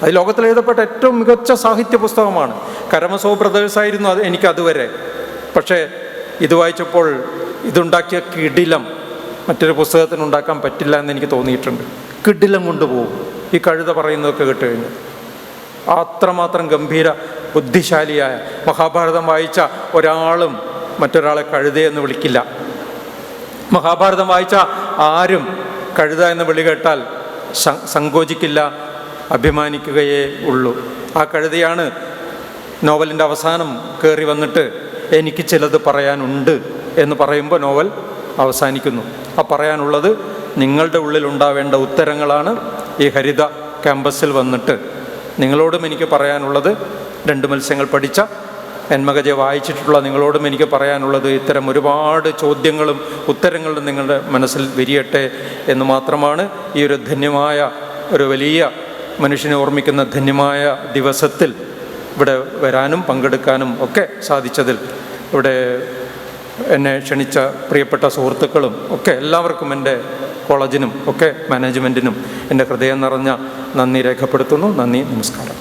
അത് ലോകത്തിൽ എഴുതപ്പെട്ട ഏറ്റവും മികച്ച സാഹിത്യ പുസ്തകമാണ്. കരമസോ ബ്രദേഴ്സായിരുന്നു അത് എനിക്കതുവരെ. പക്ഷേ ഇത് വായിച്ചപ്പോൾ ഇതുണ്ടാക്കിയ കിടിലം മറ്റൊരു പുസ്തകത്തിന് ഉണ്ടാക്കാൻ പറ്റില്ല എന്ന് എനിക്ക് തോന്നിയിട്ടുണ്ട്. കിടിലം കൊണ്ടുപോകും ഈ കഴുത പറയുന്നതൊക്കെ കേട്ട് കഴിഞ്ഞു. അത്രമാത്രം ഗംഭീര ബുദ്ധിശാലിയായ, മഹാഭാരതം വായിച്ച ഒരാളും മറ്റൊരാളെ കഴുതയെന്ന് വിളിക്കില്ല. മഹാഭാരതം വായിച്ച ആരും കഴുത എന്ന് വിളി കേട്ടാൽ സങ്കോചിക്കില്ല, അഭിമാനിക്കുകയേ ഉള്ളൂ. ആ കഴുതയാണ് നോവലിൻ്റെ അവസാനം കയറി വന്നിട്ട് എനിക്ക് ചിലത് പറയാനുണ്ട് എന്ന് പറയുമ്പോൾ നോവൽ അവസാനിക്കുന്നു. ആ പറയാനുള്ളത് നിങ്ങളുടെ ഉള്ളിലുണ്ടാവേണ്ട ഉത്തരങ്ങളാണ്. ഈ ഹരിത ക്യാമ്പസിൽ വന്നിട്ട് നിങ്ങളോടും എനിക്ക് പറയാനുള്ളത്, 2 മത്സ്യങ്ങൾ പഠിച്ച ജന്മഗജ വായിച്ചിട്ടുള്ള നിങ്ങളോടും എനിക്ക് പറയാനുള്ളത്, ഇത്തരം ഒരുപാട് ചോദ്യങ്ങളും ഉത്തരങ്ങളും നിങ്ങളുടെ മനസ്സിൽ വിരിയട്ടെ എന്ന് മാത്രമാണ്. ഈ ഒരു ധന്യമായ, ഒരു വലിയ മനുഷ്യനെ ഓർമ്മിക്കുന്ന ധന്യമായ ദിവസത്തിൽ ഇവിടെ വരാനും പങ്കെടുക്കാനും ഒക്കെ സാധിച്ചതിൽ ഇവിടെ എന്നെ ക്ഷണിച്ച പ്രിയപ്പെട്ട സുഹൃത്തുക്കളും ഒക്കെ എല്ലാവർക്കും, എൻ്റെ കോളേജിനും ഒക്കെ മാനേജ്മെൻറ്റിനും എൻ്റെ ഹൃദയം നിറഞ്ഞ നന്ദി രേഖപ്പെടുത്തുന്നു. നന്ദി, നമസ്കാരം.